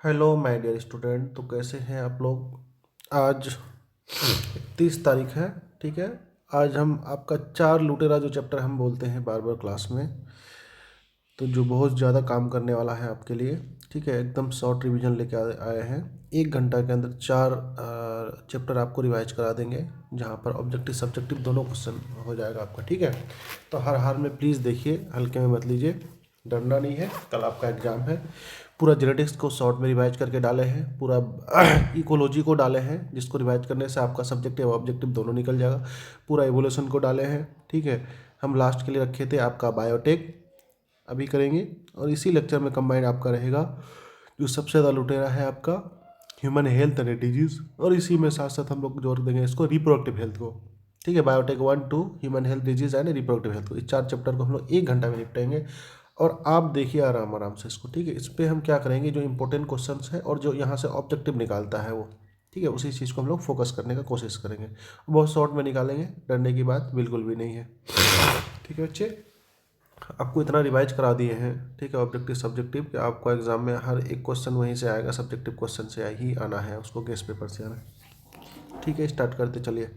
Hello my dear student. तो कैसे हैं आप लोग। आज 30 तारीख है। ठीक है। आज हम आपका चार लुटेरा जो चैप्टर हम बोलते हैं बार बार क्लास में, तो जो बहुत ज़्यादा काम करने वाला है आपके लिए। ठीक है, एकदम शॉर्ट रिवीजन लेके आए हैं। 1 घंटा के अंदर चार चैप्टर आपको रिवाइज करा देंगे, जहाँ पर ऑब्जेक्टिव सब्जेक्टिव दोनों क्वेश्चन हो जाएगा आपका। ठीक है, तो हर हाल में प्लीज़ देखिए, हल्के में मत लीजिए, डरना नहीं है। कल आपका एग्जाम है। पूरा जेनेटिक्स को शॉर्ट में रिवाइज करके डाले हैं, पूरा इकोलॉजी को डाले हैं, जिसको रिवाइज करने से आपका सब्जेक्टिव ऑब्जेक्टिव दोनों निकल जाएगा। पूरा एवोल्यूशन को डाले हैं। ठीक है, हम लास्ट के लिए रखे थे आपका बायोटेक, अभी करेंगे। और इसी लेक्चर में कंबाइंड आपका रहेगा जो सबसे ज़्यादा लुटेरा है आपका ह्यूमन हेल्थ एंड डिजीज़, और इसी में साथ साथ हम लोग जोड़ देंगे इसको रिप्रोडक्टिव हेल्थ को। ठीक है, biotech 1 2 human health disease and reproductive health को, इस चार चैप्टर को हम लोग 1 घंटा में निपटेंगे। और आप देखिए आराम आराम से इसको। ठीक है, इस पर हम क्या करेंगे, जो इंपॉर्टेंट क्वेश्चंस है और जो यहाँ से ऑब्जेक्टिव निकालता है वो, ठीक है, उसी चीज़ को हम लोग फोकस करने का कोशिश करेंगे। बहुत शॉर्ट में निकालेंगे, डरने की बात बिल्कुल भी नहीं है। ठीक है बच्चे, आपको इतना रिवाइज करा दिए हैं। ठीक है, ऑब्जेक्टिव सब्जेक्टिव कि आपको एग्जाम में हर एक क्वेश्चन वहीं से आएगा, सब्जेक्टिव क्वेश्चन से ही आना है, उसको गेस्ट पेपर से आना है। ठीक है, स्टार्ट करते चलिए।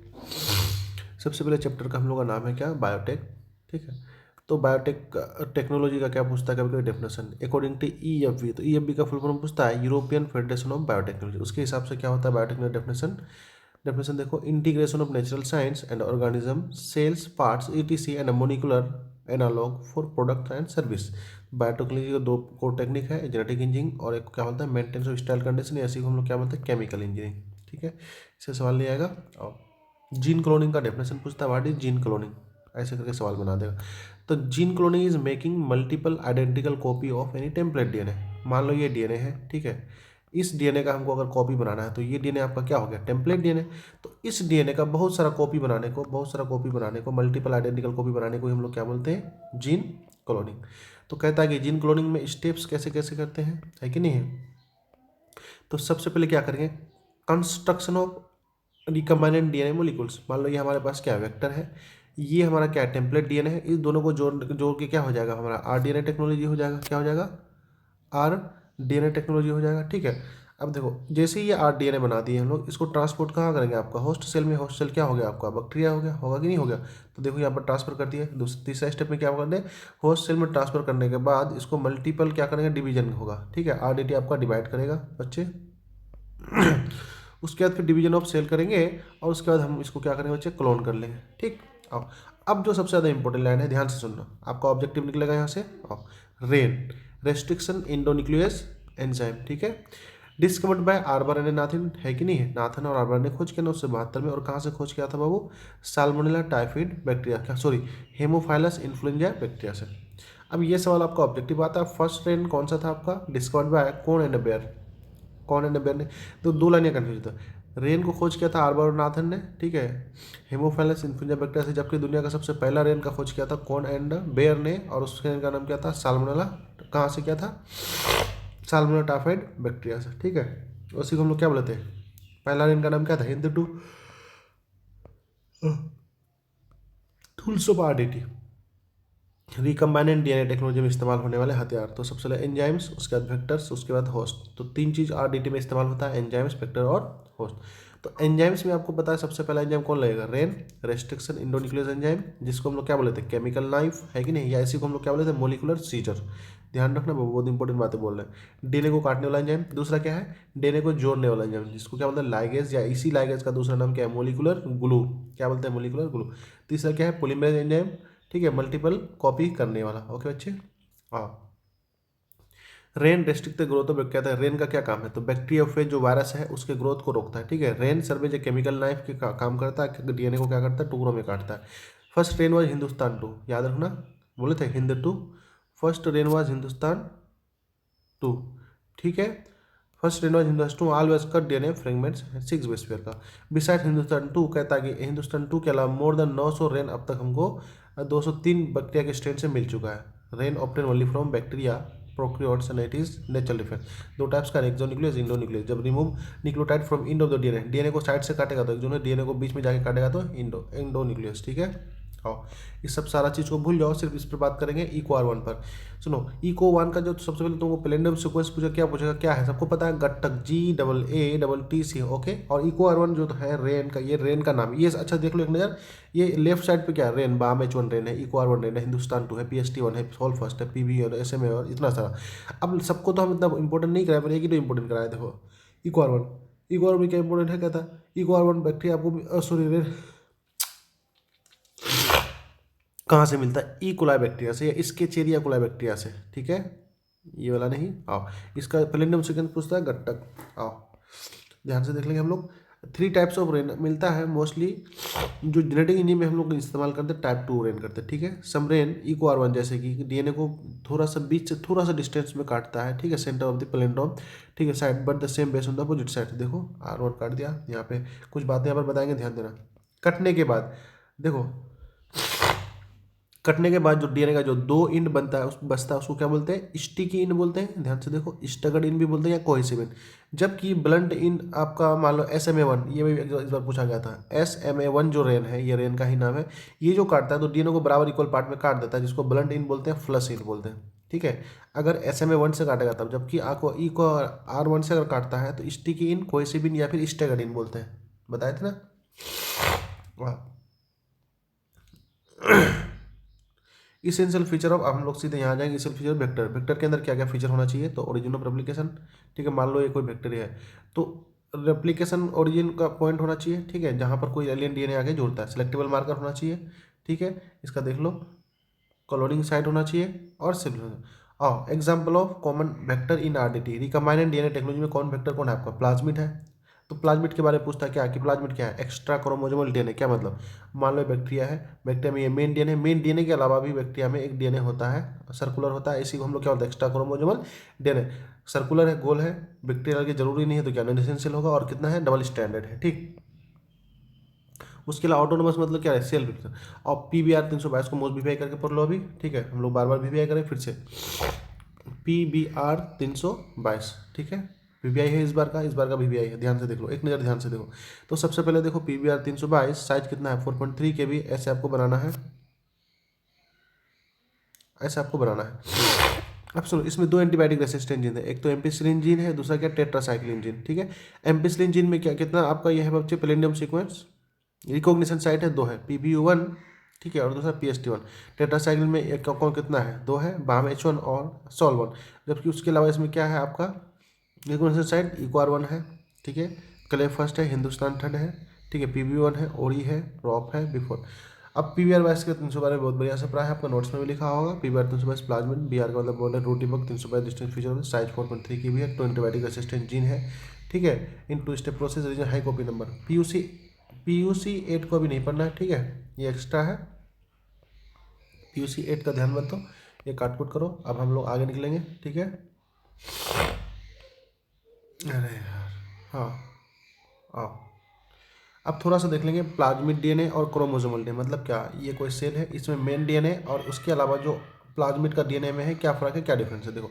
सबसे पहले चैप्टर का हम लोग का नाम है क्या, बायोटेक। ठीक है, तो बायोटेक टेक्नोलॉजी का क्या पूछता है, कभी कभी डेफिनेशन अकॉर्डिंग टू EFB। तो EFB का फुल फॉर्म पूछता है यूरोपियन फेडरेशन ऑफ बायोटेक्नोलॉजी। उसके हिसाब से क्या होता है बायोटेक्नोलॉजी डेफिनेशन। डेफिनेशन देखो, integration of natural science and organism cells parts ETC and molecular analog for product and service. Biotechnology का दो कोर टेक्निक है, जेनेटिक इंजीनियरिंग और एक क्या बोलता है मेंटेनेंस ऑफ स्टाइल कंडीशन, ऐसी को हम लोग क्या बोलते हैं केमिकल इंजीनियरिंग। ठीक है, इससे सवाल नहीं आएगा। और जीन क्लोनिंग का डेफिनेशन पूछता है, व्हाट इज जीन क्लोनिंग, ऐसे करके सवाल बना देगा। तो gene cloning is making multiple identical copy of any template DNA। मान लो ये DNA है, ठीक है, इस DNA का हमको अगर कॉपी बनाना है तो ये DNA आपका क्या हो गया, टेम्पलेट DNA। तो इस DNA का बहुत सारा कॉपी बनाने को, मल्टीपल आइडेंटिकल कॉपी बनाने को हम लोग क्या बोलते हैं, जीन क्लोनिंग। तो कहता है कि जीन क्लोनिंग में स्टेप्स कैसे कैसे करते हैं, है कि नहीं है। तो सबसे पहले क्या करेंगे, कंस्ट्रक्शन ऑफ रिकम्बाइनेंट DNA मोलिकुल्स। मान लो ये हमारे पास क्या वेक्टर है, ये हमारा क्या टेम्पलेट DNA है, इस दोनों को जोड़ जोड़ के क्या हो जाएगा हमारा RDNA टेक्नोलॉजी हो जाएगा। क्या हो जाएगा, RDNA टेक्नोलॉजी हो जाएगा। ठीक है, अब देखो जैसे ही ये RDNA बना दिए हम लोग, इसको ट्रांसपोर्ट कहाँ करेंगे, आपका होस्ट सेल में। होस्ट सेल क्या हो गया आपका, बैक्टीरिया हो गया, होगा कि नहीं हो गया। तो देखो यहाँ पर ट्रांसफर कर दिया। तीसरा स्टेप में क्या करना है, होस्ट सेल में ट्रांसफर करने के बाद इसको मल्टीपल क्या करेंगे, डिवीजन होगा। ठीक है, RDT आपका डिवाइड करेगा बच्चे। उसके बाद फिर डिवीजन ऑफ सेल करेंगे और उसके बाद हम इसको क्या करेंगे बच्चे, क्लोन कर लेंगे। ठीक, अब जो सबसे ज़्यादा इंपॉर्टेंट लाइन है, ध्यान से सुनना, आपका ऑब्जेक्टिव निकलेगा यहाँ से। Rain restriction endonuclease enzyme. ठीक है, discovered by arbor and Nathan, है कि नहीं है, नाथन और आर्बर ने खोज किया 1972 में। और कहाँ से खोज किया था बाबू, साल्मोनेला टाइफाइड बैक्टीरिया, क्या सॉरी हेमोफाइलस इन्फ्लुएंजा बैक्टीरिया से। अब ये सवाल आपका ऑब्जेक्टिव आता है, फर्स्ट रेन कौन सा था आपका, डिस्कवर्ड बाय कौन एंड बेयर, कौन एंड बेयर ने। तो दो लाइनें कन्फ्यूज था, रेन को खोज किया था आर्बर और नाथन ने। ठीक है, हेमोफाइलस इन्फ्लुएंजा बैक्टीरिया से, जबकि दुनिया का सबसे पहला रेन का खोज किया था कौन एंड बेयर ने, और उस रेन का नाम क्या था, साल्मोनेला। कहाँ से किया था, साल्मोनेला टाइफाइड बैक्टीरिया से। ठीक है, उसी को हम लोग क्या बोलते हैं, पहला रेन का नाम क्या था, Hindu tools of RDT, रिकम्बाइनेंट DNA technology में इस्तेमाल होने वाले हथियार। तो सबसे पहले एंजाइम्स, उसके बाद वेक्टर्स, उसके बाद होस्ट। तो तीन चीज़ RDT में इस्तेमाल होता है, एंजाइम्स, वेक्टर और होस्ट। तो एंजाइम्स में आपको पता है सबसे पहला एंजाइम कौन लगेगा, रेन रेस्ट्रिक्शन इंडोन्यूक्लियस एंजाइम, जिसको हम लोग क्या बोले थे, केमिकल नाइफ, है कि नहीं, या इसी को हम लोग क्या बोले थे, मोलिकुलर सीजर। ध्यान रखना, बहुत इंपॉर्टेंट बातें बोल रहे हैं। DNA को काटने वाला एंजाइम। दूसरा क्या है, DNA को जोड़ने वाला एंजाइम, जिसको क्या बोलते हैं, लाइगेज, या इसी लाइगेज का दूसरा नाम क्या है, मोलिकुलर ग्लू। क्या बोलते हैं, मोलिकुलर ग्लू। तीसरा क्या है, पॉलीमरेज एंजाइम। ठीक है, मल्टीपल कॉपी करने वाला। ओके बच्चे, हाँ। Rain restrict the growth of, कहता है रेन का क्या काम है, तो बैक्टीरिया जो वायरस है उसके ग्रोथ को रोकता है। ठीक है, rain surveys a chemical knife के काम करता है, DNA को क्या करता है, टुकड़ों में काटता है। फर्स्ट रेन वाज हिंदुस्तान 2, याद रखना, बोले थे Hind 2। First rain was Hindustan 2। ठीक है, first rain was Hindustan 2 always cut DNA fragments 6 base pair का। बिसाइड हिंदुस्तान 2, कहता है कि हिंदुस्तान 2 के अलावा मोर देन 900 रेन अब तक हमको 203 बैक्टीरिया के स्ट्रेन से मिल चुका है। REN obtain only from bacteria prokaryotes and it is natural difference. दो टाइप्स का, एक्सोन्यूक्लियस इंडोन्यूक्लियस। जब remove nucleotide from end of the DNA को साइड से काटेगा तो एक्सोन, DNA को बीच में जाके काटेगा तो इंडोन्यूक्लियस। ठीक है, आओ इस सब सारा चीज़ को भूल जाओ, सिर्फ इस पर बात करेंगे इको आर वन पर। सुनो, इको वन का जो सबसे पहले तुमको प्लेनेटम सीक्वेंस पूछा, क्या पूछेगा, क्या है सबको पता है, गट्टक GAATC, ओके। और इको आर वन जो है रेन का, ये रेन का नाम, ये अच्छा देख लो एक नज़र, ये लेफ्ट साइड पे क्या है, रेन, बाम H1 रेन है, इको आर वन रेन है, हिंदुस्तान 2 है, PST 1 है, सोल फर्स्ट है, PB और SMA और इतना सारा। अब सबको तो हम इतना इंपॉर्टेंट नहीं कराए, पर एक ही तो इंपॉर्टेंट कराए। देखो Eco R one, Eco R one क्या इंपॉर्टेंट है, कहता इको आर वन बैक्टीरिया आपको सॉरी रेन कहाँ से मिलता है, ई कोलाई बैक्टीरिया से या इसके चेरिया कोलाई बैक्टीरिया से, ठीक है, ये वाला नहीं। आओ इसका प्लेनेटम सीक्वेंस पूछता है गट्टक। आओ ध्यान से देख लेंगे हम लोग, 3 टाइप्स ऑफ रेन मिलता है मोस्टली, जो जेनेटिक इंजीनियरिंग में हम लोग इस्तेमाल करते हैं टाइप 2 रेन करते हैं, ठीक है। Some REN Eco R one, जैसे कि डीएनए को थोड़ा सा बीच से थोड़ा सा डिस्टेंस में काटता है, ठीक है, सेंटर ऑफ द प्लेनेटोम, ठीक है, side but the same base on the opposite side. देखो आर वन काट दिया, यहाँ पे कुछ बातें यहाँ पर बताएंगे, ध्यान देना। कटने के बाद देखो, कटने के बाद जो डीएनए का जो 2 इंड बनता है, उस बचता है, उसको क्या बोलते हैं, स्टिकी इंड बोलते हैं। ध्यान से देखो, स्टगर्ड इंड भी बोलते हैं या कोहेसिव इंड। जबकि ब्लंट इंड आपका मान लो SMA1, ये भी इस बार पूछा गया था, SMA1 जो रेन है, ये रेन का ही नाम है, ये जो काटता है तो डीएनए को बराबर इक्वल पार्ट में काट देता है, जिसको ब्लंट इंड बोलते हैं, फ्लश इंड बोलते हैं, ठीक है। अगर SMA1 से काटेगा तब, जबकि आपको ई को R1 से अगर काटता है तो स्टिकी इंड, कोहेसिव इंड या फिर स्टगर्ड इंड बोलते हैं, बताए थे ना। वाह, इसेंशियल फीचर ऑफ, हम लोग सीधे यहाँ जाएंगे, इसेंशियल फीचर वेक्टर, वेक्टर के अंदर क्या क्या फीचर होना चाहिए, तो ओरिजिन ऑफ रेप्लिकेशन, ठीक है, मान लो ये कोई वेक्टर है तो रेप्लिकेशन ओरिजिन का पॉइंट होना चाहिए, ठीक है, जहाँ पर कोई एलियन डीएनए आगे जुड़ता है, सिलेक्टेबल मार्कर होना चाहिए, ठीक है, इसका देख लो, कॉलोनिंग साइट होना चाहिए, और सिर्फ आओ example of common vector in RDT, recombinant DNA technology में कौन वेक्टर कौन है आपका, प्लाज्मिड है। तो प्लाज्मिड के बारे में पूछता है क्या, कि प्लाज्मिड क्या है, एक्स्ट्रा क्रोमोसोमल डीएनए, क्या मतलब, मान लो बैक्टीरिया है, बैक्टीरिया में ये मेन डीएनए, मेन डीएनए के अलावा भी बैक्टीरिया में एक डीएनए होता है, सर्कुलर होता है, इसी को हम लोग क्या बोलते हैं, एक्स्ट्रा क्रोमोसोमल डीएनए। सर्कुलर है, गोल है, बैक्टीरिया की जरूरी नहीं है, तो क्या नॉन एसेंशियल होगा, और कितना है, डबल स्टैंडर्ड है, ठीक। उसके अलावा ऑटोनोमस मतलब क्या है, सेल्फ। और PBR 322 को मोस्ट VVI करके पढ़ लो अभी, ठीक है, हम लोग बार बार VVI करें फिर से, PBR 322, ठीक है, VVI है इस बार का VVI है, ध्यान से देख लो, एक नज़र ध्यान से देखो। तो सबसे पहले देखो PBR 322 साइज कितना है, 4.3 KB, ऐसे आपको बनाना है, ऐसे आपको बनाना है। अब सुनो, इसमें 2 एंटीबायोटिक रेसिस्टेंट जीन है, एक तो एम्पिसिलिन जीन है, दूसरा क्या, टेट्रासाइक्लिन जीन, ठीक है। एम्पिसिलिन जीन में क्या कितना आपका यह है बच्चे, प्लेनेटम सीक्वेंस, रिकॉग्निशन साइट है 2 है, PBU1, ठीक है, और दूसरा PST1। टेट्रासाइक्लिन में एक कौन कितना है, 2 है, बाम H1 और SOL1। जबकि उसके अलावा इसमें क्या है आपका, रिकॉग्निशन साइट इको R1 है, ठीक है, क्ले फर्स्ट है, हिंदुस्तान थर्ड है, ठीक है, PB1 है, ओरी है, रॉप है, बिफोर। अब PBR 22 के 300 बारे में बहुत बढ़िया से पढ़ा है, आपका नोट्स में भी लिखा होगा। PBR 322 प्लाज्मिड, BR का मतलब बोल है रूटी बग, 322 डिस्टेंस फीचर, साइज 4.3 की भी है, 2 एंटीबायोटिक रेसिस्टेंट जीन है, ठीक है, in 2 step process, reason high copy number. PUC 8 को भी नहीं पढ़ना है, ठीक है, ये एक्स्ट्रा है, PUC 8 का ध्यान मत दो, ये काटपुट करो। अब हम लोग आगे निकलेंगे, ठीक है। अरे यार, हाँ, आओ अब थोड़ा सा देख लेंगे प्लाज्मिड डीएनए और क्रोमोसोमल डीएनए, मतलब क्या, ये कोई सेल है, इसमें मेन डीएनए और उसके अलावा जो प्लाज्मिड का डीएनए में है क्या फ़र्क है, क्या डिफरेंस है। देखो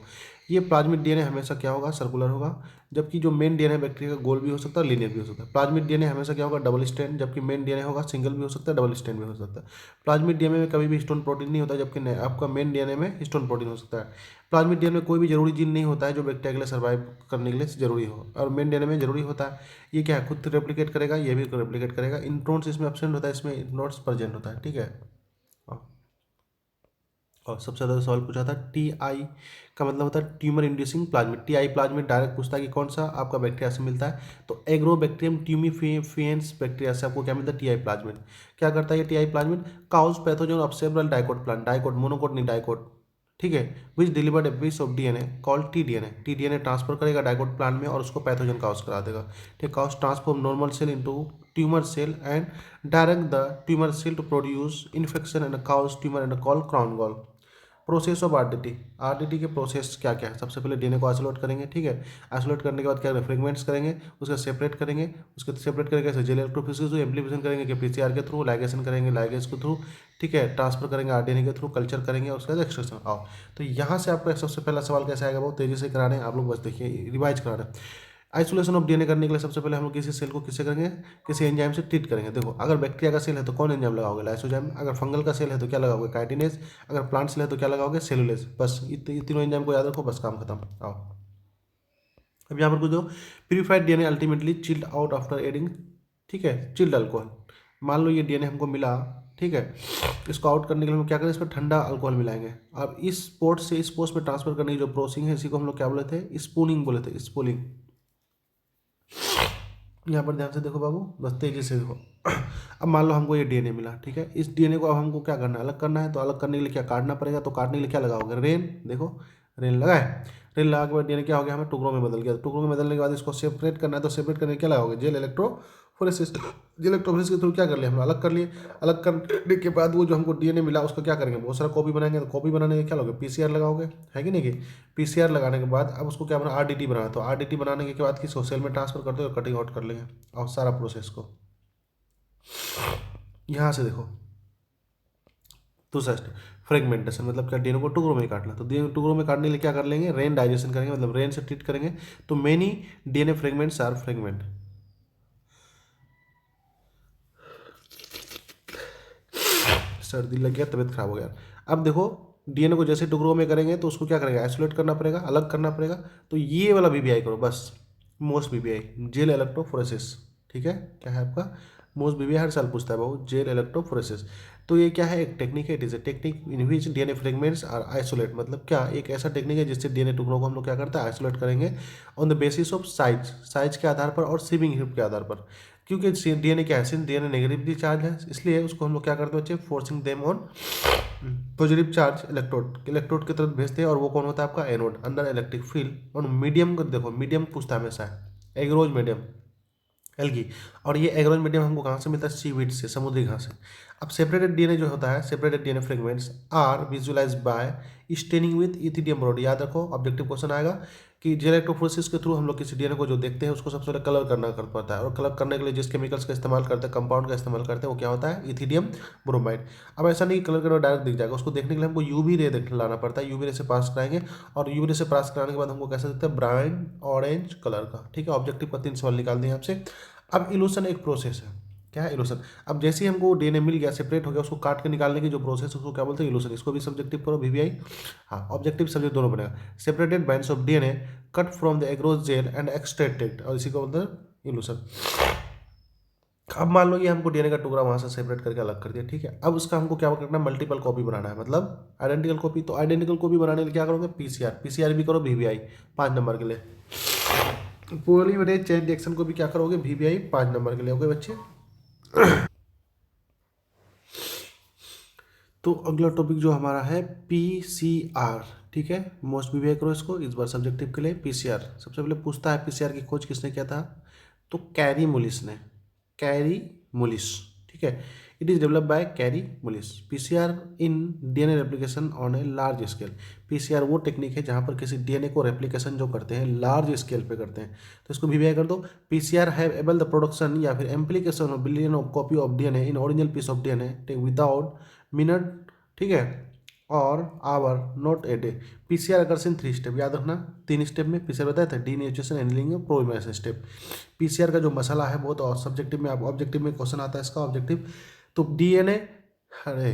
ये प्लाज्मिड डीएनए हमेशा क्या होगा, सर्कुलर होगा, जबकि जो मेन डीएनए बैक्टीरिया का गोल भी हो सकता है, लीनियर भी हो सकता है। प्लाज्मिड डीएनए हमेशा क्या होगा, डबल स्ट्रैंड, जबकि मेन डीएनए होगा सिंगल भी हो सकता है, डबल स्ट्रैंड भी हो सकता है। प्लाज्मिड डीएनए में कभी भी हिस्टोन प्रोटीन नहीं होता, जबकि आपका मेन डीएनए में हिस्टोन प्रोटीन हो सकता है। प्लाज्मिड डीएनए में कोई भी जरूरी जीन नहीं होता है जो बैक्टीरिया के लिए सर्वाइव करने के लिए जरूरी हो, और मेन डीएनए में जरूरी होता है। ये क्या है, खुद रेप्लिकेट करेगा, ये भी रेप्लिकेट करेगा, इंट्रोन्स इसमें एब्सेंट होता है, इसमें इंट्रोन्स प्रेजेंट होता है, ठीक है। और सबसे ज़्यादा सवाल पूछा था TI का मतलब होता है tumour inducing plasmid. TI plasmid direct पूछता है कि कौन सा आपका बैक्टीरिया से मिलता है, तो एग्रोबैक्टीरियम ट्यूमिफिएंस बैक्टीरिया से आपको क्या मिलता है, TI प्लाज्मिड। क्या करता है ये TI plasmid, cause pathogen of several dicot plant, dicot monocot नहीं डाइकोट, ठीक है, which delivered a piece of DNA called TDNA transfer करेगा डाइकोट प्लांट में और उसको पैथोजन काउज करा देगा, ठीक। Cause transform normal cell into tumour cell and direct the tumour cell to produce infection and cause tumour and call crown gall. Process of RDT के process क्या क्या है, सबसे पहले डीएनए को आइसोलेट करेंगे, ठीक है, आइसोलेट करने के बाद क्या करेंगे, फ्रेगमेंट्स करेंगे, उसका सेपरेट करेंगे, उसके सेपरेट करके कैसे, जेल इलेक्ट्रोफोरेसिस एम्प्लीफिकेशन करेंगे कि PCR के थ्रू, लाइगेशन करेंगे लाइगेज के थ्रू, ठीक है, ट्रांसफर करेंगे RDNA के थ्रू, कल्चर करेंगे, उसके बाद एक्सट्रैक्शन। आओ तो यहाँ से आपका सबसे पहला सवाल कैसे आएगा, बहुत तेजी से करा रहे हैं आप लोग, बस देखिए रिवाइज करा रहे हैं। आइसोलेशन ऑफ डीएनए करने के लिए सबसे पहले हम लोग किसी सेल को किससे करेंगे, किसी एंजाइम से ट्रीट करेंगे। देखो अगर बैक्टीरिया का सेल है तो कौन एंजाइम लगाओगे, लाइसोजाइम। अगर फंगल का सेल है तो क्या लगाओगे, काइटिनेज। अगर प्लांट सेल है तो क्या लगाओगे, सेलुलेज। बस ये तीनों एंजाइम को याद रखो, बस काम खत्म। आओ अब यहाँ पर कुछ दो, purified DNA ultimately chilled out after adding, ठीक है, चिल्ड अल्कोहल। मान लो ये डीएनए हमको मिला, ठीक है, इसको आउट करने के लिए हम क्या करें, इसमें ठंडा अल्कोहल मिलाएंगे। अब इस पोर्ट से इस पोस्ट में ट्रांसफर करने की जो प्रोसेसिंग है, इसी को हम लोग क्या बोले थे, स्पूनिंग बोले थे, स्पूलिंग। यहाँ पर ध्यान से देखो बाबू, बस तेजी से देखो। अब मान लो हमको ये डीएनए मिला, ठीक है, इस डीएनए को अब हमको क्या करना है, अलग करना है। तो अलग करने के लिए क्या काटना पड़ेगा, तो काटने के लिए क्या लगाओगे, रेन। देखो रेन लगाए, रेन लगा के बाद डीएनए क्या हो गया, हमें टुकड़ों में बदल गया। तो टुकड़ों में बदलने के बाद इसको सेपरेट करना है, तो सेपरेट करने के क्या लगाओगे, जेल इलेक्ट्रोफोरेसिस। जेल इलेक्ट्रोफोरेसिस के थ्रू क्या कर लिया, हम अलग कर लिए। अलग करने के बाद वो जो हमको डीएनए मिला उसका क्या करेंगे, बहुत सारा कॉपी बनाएंगे। तो कॉपी बनाने के क्या लोगे, पीसीआर लगाओगे, है कि नहीं कि पीसीआर लगाने के बाद अब उसको क्या बना, आरडीटी बनाना। तो आरडीटी बनाने के बाद किसको, सेल में ट्रांसफर करते हो, कटिंग आउट कर लेंगे और सारा प्रोसेस को। यहाँ से देखो दूसरा स्टेप, फ्रेगमेंटेशन, मतलब क्या, डीएनए को टुकड़ों में काटना। तो डीएनए टुकड़ों में काटने के लिए क्या कर लेंगे, रेन डाइजेशन करेंगे, मतलब रेन से ट्रीट करेंगे। तो many DNA fragments are fragment. सर्दी लग गया, तबीयत खराब हो गया। अब देखो डीएनए को जैसे टुकड़ों में करेंगे तो उसको क्या करेंगे, आइसोलेट करना पड़ेगा, अलग करना पड़ेगा। तो ये वाला बीबीआई करो बस, मोस्ट बीबीआई, जेल इलेक्ट्रोफोरेसिस, ठीक है। क्या है आपका, मोस्ट बीबीआई हर साल पूछता है बाबू, जेल इलेक्ट्रोफोरेसिस। तो ये क्या है, एक टेक्निक है, it is a technique in which DNA fragments are isolate. मतलब क्या, एक ऐसा टेक्निक है जिससे डीएनए टुकड़ों को हम लोग क्या करते हैं, आइसोलेट करेंगे on the basis of size, size के आधार पर और सीविंग हिप के आधार पर। क्योंकि डीएनए क्या है, सिंस डीएनए नेगेटिवली चार्ज है, इसलिए उसको हम लोग क्या करते हैं बच्चे, forcing them on positive charge electrode, electrode की तरफ भेजते हैं। और वो कौन होता है आपका, एनोड, अंदर इलेक्ट्रिक फील्ड। और मीडियम को देखो, मीडियम पूछता है हमेशा है, एग्रोज मीडियम, एल्गी। और ये एग्रोज मीडियम हमको कहाँ से मिलता है, सीवीड से, समुद्री घास से। अब सेपरेटेड डीएनए जो होता है, separated DNA fragments are visualise by staining with ethidium bromide. याद रखो, ऑब्जेक्टिव क्वेश्चन आएगा कि जेल इलेक्ट्रोफोरेसिस के थ्रू हम लोग किसी डीएनए को जो देखते हैं उसको सबसे पहले कलर करना कर पाता है। और कलर करने के लिए जिस केमिकल्स का इस्तेमाल करते हैं, कंपाउंड का इस्तेमाल करते हैं, वो क्या होता है, इथिडियम ब्रोमाइड। अब ऐसा नहीं कलर करना डायरेक्ट दिख जाएगा, उसको देखने के लिए हमको यूवी रे लाना पड़ता है, यूवी रे से पास कराएंगे। और यूवी रे से पास कराने के बाद हमको कैसा दिखता है, ब्राउन ऑरेंज कलर का, ठीक है। ऑब्जेक्टिव का 3 सवाल निकाल दिए आपसे। अब इलूशन एक प्रोसेस है, क्या है, इलूशन। अब जैसे ही हमको डीएनए मिल गया, सेपरेट हो गया, उसको काट के निकालने की जो प्रोसेस है उसको क्या बोलते हैं, इलूशन। इसको भी सब्जेक्टिव करो, वीवीआई। हाँ, ऑब्जेक्टिव सब्जेक्ट दोनों बनेगा। Separated bands of DNA cut from the agarose gel and extracted, और इसी को बोलते हैं इलूशन। अब मान लो ये हमको डीएनए का टुकड़ा वहां से सेपरेट करके अलग कर दिया, ठीक है। अब उसका हमको क्या करना है, मल्टीपल कॉपी बनाना है, मतलब आइडेंटिकल कॉपी। तो आइडेंटिकल कॉपी बनाने के लिए क्या करोगे, पीसीआर, पीसीआर भी करो, वीवीआई 5 नंबर के लिए। पॉलीमरेज चेन रिएक्शन को भी क्या करोगे, वीवीआई 5 नंबर के लिए, ओके बच्चे। तो अगला टॉपिक जो हमारा है पीसीआर, ठीक है। मोस्ट बीबीआई करो इसको, इस बार सब्जेक्टिव के लिए पीसीआर। सबसे पहले पूछता है पीसीआर की खोज किसने किया था, तो कैरी मुलिस ने, कैरी मुलिस, ठीक है। It is develop by carry मुलिस। PCR in DNA replication on a large scale. PCR वो टेक्निक है जहाँ पर किसी डीएनए को रेप्लिकेशन जो करते हैं लार्ज स्केल पे करते हैं। तो इसको वीवीआई कर दो। PCR have able the production या फिर amplification of billion of copy of DNA in original piece of DNA without minute, ठीक है, और hour not a day. PCR occurs in 3 step, याद रखना 3 स्टेप में पीसीआर बताया था, डीनेचुरेशन, एनिलिंग, प्रोइमेशन स्टेप। पीसीआर का जो मसाला है बहुत, और सब्जेक्टिव में आप, ऑब्जेक्टिव में क्वेश्चन आता है इसका ऑब्जेक्टिव। तो डीएनए, अरे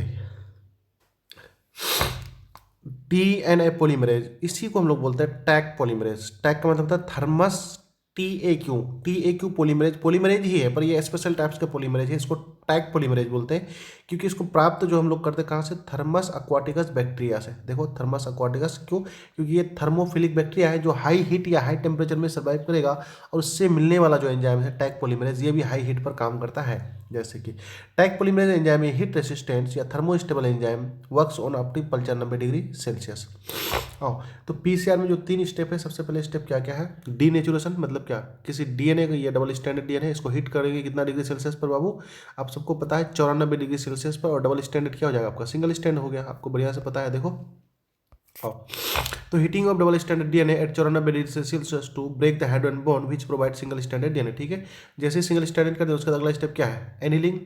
डीएनए पॉलीमरेज, इसी को हम लोग बोलते हैं टैग पॉलीमरेज। टैग का मतलब होता है thermus, T A Q polymerase, polymerase ही है पर ये स्पेशल टाइप्स के पॉलीमरेज है, इसको टैग पॉलीमरेज बोलते हैं। क्योंकि इसको प्राप्त जो हम लोग करते हैं कहाँ से, थर्मस अक्वाटिकस बैक्टीरिया से। देखो थर्मस अक्वाटिकस क्यों, क्योंकि ये थर्मोफिलिक बैक्टीरिया है जो हाई हीट या हाई टेम्परेचर में सर्वाइव करेगा। और उससे मिलने वाला जो एंजाइम है टैग पॉलीमरेज, ये भी हाई हीट पर काम करता है। जैसे कि टैग पॉलीमरेज एंजाइम है हीट रेसिस्टेंट या thermostable enzyme, works on up to 95 degree Celsius. आओ, तो पीसीआर में जो 3 स्टेप है, सबसे पहले स्टेप क्या क्या है, डीनेचुरेशन, मतलब क्या, किसी डीएनए का, ये डबल स्टैंडर्ड डीएनए है, इसको हीट करेंगे कितना डिग्री सेल्सियस पर बाबू, आप सबको पता है 94 डिग्री सेल्सियस पर। और डबल स्टैंडर्ड क्या हो जाएगा आपका, सिंगल स्टैंड हो गया, आपको बढ़िया से पता है। देखो हाँ। तो heating of double standard DNA at 94 degree Celsius to break the head and bone which provide single standard DNA. ठीक है, जैसे सिंगल स्टैंडर्ड कर दे उसका अगला स्टेप क्या है, एनिलिंग।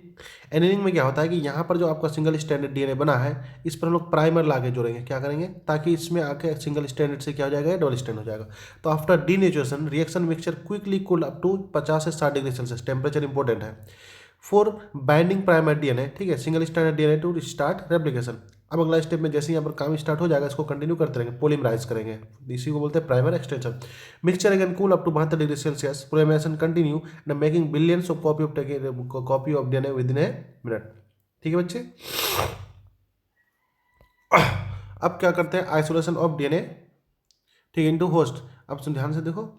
एनिलिंग में क्या होता है कि यहाँ पर जो आपका सिंगल स्टैंडर्ड डीएनए बना है इस पर हम लोग प्राइमर ला के जोड़ेंगे, क्या करेंगे, ताकि इसमें आके सिंगल स्टैंडर्ड से क्या हो जाएगा, डबल स्टैंड हो जाएगा। तो after denaturation reaction mixture quickly cool up to 50 से 60 डिग्री सेल्सियस, टेम्परेचर इंपॉर्टेंट है फॉर बाइंडिंग प्राइमर डीएनए। ठीक है, single standard DNA to start replication. अब अगला स्टेप में जैसे यहाँ पर काम स्टार्ट हो जाएगा इसको कंटिन्यू करते रहेंगे, पोलिमराइज करेंगे, इसी को बोलते हैं primer extension. Mixture again cool up to 72 degree Celsius, polymerisation continue and making billions of copy of DNA within a minute. ठीक है बच्चे, अब क्या करते हैं, आइसोलेशन ऑफ डीएनए, ठीक है, इनटू होस्ट। अब ध्यान से देखो,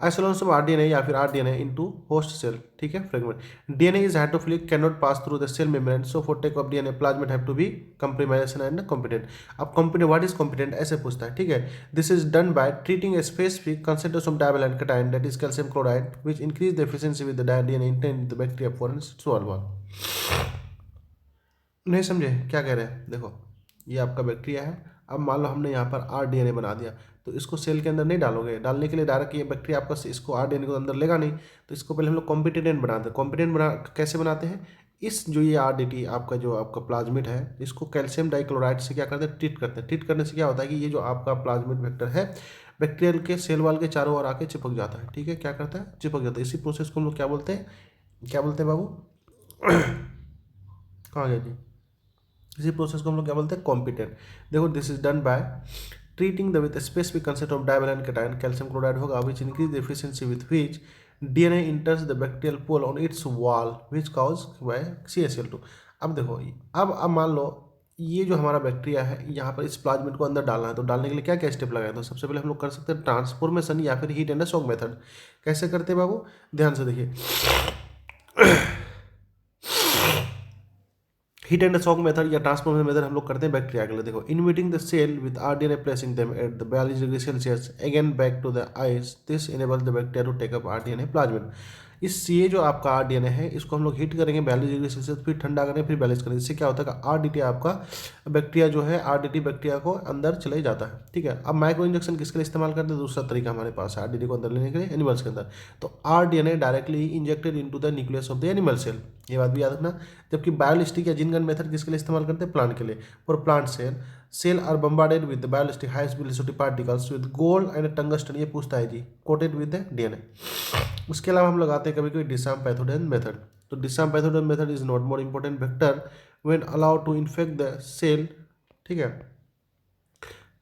आइसोलेशन ऑफ आरडीएनए या फिर आरडीएनए इनटू होस्ट सेल। ठीक है, fragment DNA is hydrophilic, can not pass through the cell membrane, so for take of DNA plasmid have to be compromisation and competent. अब competent, what is competent ऐसे पूछता है। ठीक है, this is done by treating a specific concentration of divalent cation that is calcium chloride which increase the efficiency with the DNA intend the bacteria for solver. नहीं समझे क्या कह रहे हैं, देखो ये आपका बैक्टीरिया है। अब मान लो हमने यहाँ पर आरडीएनए बना दिया, तो इसको सेल के अंदर नहीं डालोगे, डालने के लिए डायरेक्ट ये बैक्टीरिया आपका इसको आरडीएनए को अंदर लेगा नहीं, तो इसको पहले हम लोग कॉम्पिटेंट बनाते हैं। कॉम्पिटेंट बना कैसे बनाते हैं, इस जो ये आरडीटी आपका जो आपका प्लाज्मिड है इसको कैल्शियम डाइक्लोराइड से क्या करते हैं, ट्रीट करते हैं। ट्रीट करने से क्या होता है कि ये जो आपका प्लाज्मिड वेक्टर है बैक्टीरियल के सेल वाल के चारों ओर आके चिपक जाता है। ठीक है, क्या करता है, चिपक जाता है। इसी प्रोसेस को हम लोग क्या बोलते हैं, क्या बोलते हैं बाबू, कहाँ गया जी, इसी प्रोसेस को हम लोग क्या बोलते हैं, कॉम्पिटेंट। देखो this is done by treating the with specific concept of divalent cation calcium chloride होगा which increase the efficiency with which DNA enters the bacterial pole on its wall which cause by CaCl2। अब देखो, अब मान लो ये जो हमारा bacteria है यहाँ पर इस प्लाज्मिड को अंदर डालना है, तो डालने के लिए क्या क्या स्टेप लगाए, तो सबसे पहले हम लोग कर सकते हैं ट्रांसफॉर्मेशन या फिर हीट एंड शॉक मेथड। कैसे करते हैं बाबू, ध्यान से देखिए, हीट एंड शॉक मेथड या ट्रांसफॉर्मेशन मेथड हम लोग करते हैं बैक्टीरिया के लिए। देखो, inviting the cell with rDNA placing them at the 42 degree Celsius again back to the ice, this enable the bacteria to take up rDNA plasmid. इस ये जो आपका आरडीएनए है इसको हम लोग हीट करेंगे 42 डिग्री सेल्सियस, फिर ठंडा करेंगे, फिर बैलेंस करेंगे। इससे क्या होता है, आरडीटी आपका बैक्टीरिया जो है आरडीटी बैक्टीरिया को अंदर चले जाता है। ठीक है, अब माइक्रो इंजेक्शन किसके लिए इस्तेमाल करते हैं, दूसरा तरीका हमारे पास है आरडीटी को अंदर लेने के लिए एनिमल्स के अंदर। तो rDNA directly injected into the nucleus of the animal cell, ये बात भी याद रखना। जबकि बायोलिस्टिक या जिनगन मेथड किसके लिए इस्तेमाल करते हैं, प्लांट के लिए। For plant cell are bombarded with biolistic high velocity particles with gold and tungsten, ये पूछता है जी, कोटेड विद डीएनए। उसके अलावा हम लगाते हैं कभी कभी डिसाम पैथोडेन मेथड। तो disarm pathogen method is not more important vector when allowed to infect the cell. ठीक है,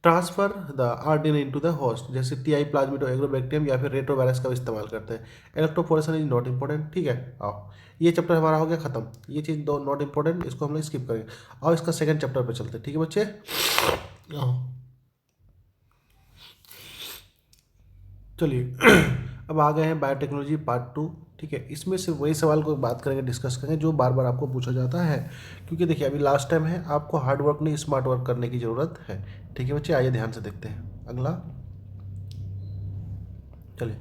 transfer the rDNA into the host, जैसे टीआई प्लाज्मिडो एग्रोबैक्टीरियम या फिर रेट्रोवायरस का इस्तेमाल करते हैं। Electrophoresis is not important. ठीक है, आओ ये चैप्टर हमारा हो गया खत्म, ये चीज़ दो नॉट इंपॉर्टेंट, इसको हम लोग स्किप करेंगे। और इसका सेकंड चैप्टर पे चलते हैं। ठीक है बच्चे, चलिए अब आ गए हैं बायोटेक्नोलॉजी पार्ट 2। ठीक है, इसमें से वही सवाल को बात करेंगे, डिस्कस करेंगे जो बार बार आपको पूछा जाता है, क्योंकि देखिए अभी लास्ट टाइम है, आपको हार्ड वर्क नहीं स्मार्ट वर्क करने की ज़रूरत है। ठीक है बच्चे, आइए ध्यान से देखते हैं अगला। चलिए,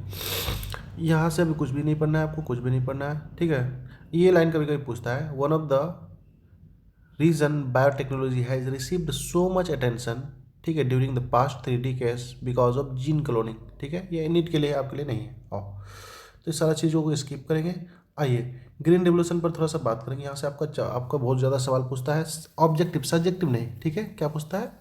यहाँ से अभी कुछ भी नहीं पढ़ना है आपको, कुछ भी नहीं पढ़ना है। ठीक है, ये लाइन कभी कभी पूछता है, one of the reason biotechnology has received so much attention, ठीक है, during the past 3 decades because of gene cloning. ठीक है, ये नीट के लिए आपके लिए नहीं है। आओ तो इस सारा चीज़ों को स्किप करेंगे। आइए ग्रीन रेवोल्यूशन पर थोड़ा सा बात करेंगे। यहाँ से आपका बहुत ज़्यादा सवाल पूछता है, ऑब्जेक्टिव सब्जेक्टिव नहीं। ठीक है, क्या पूछता है,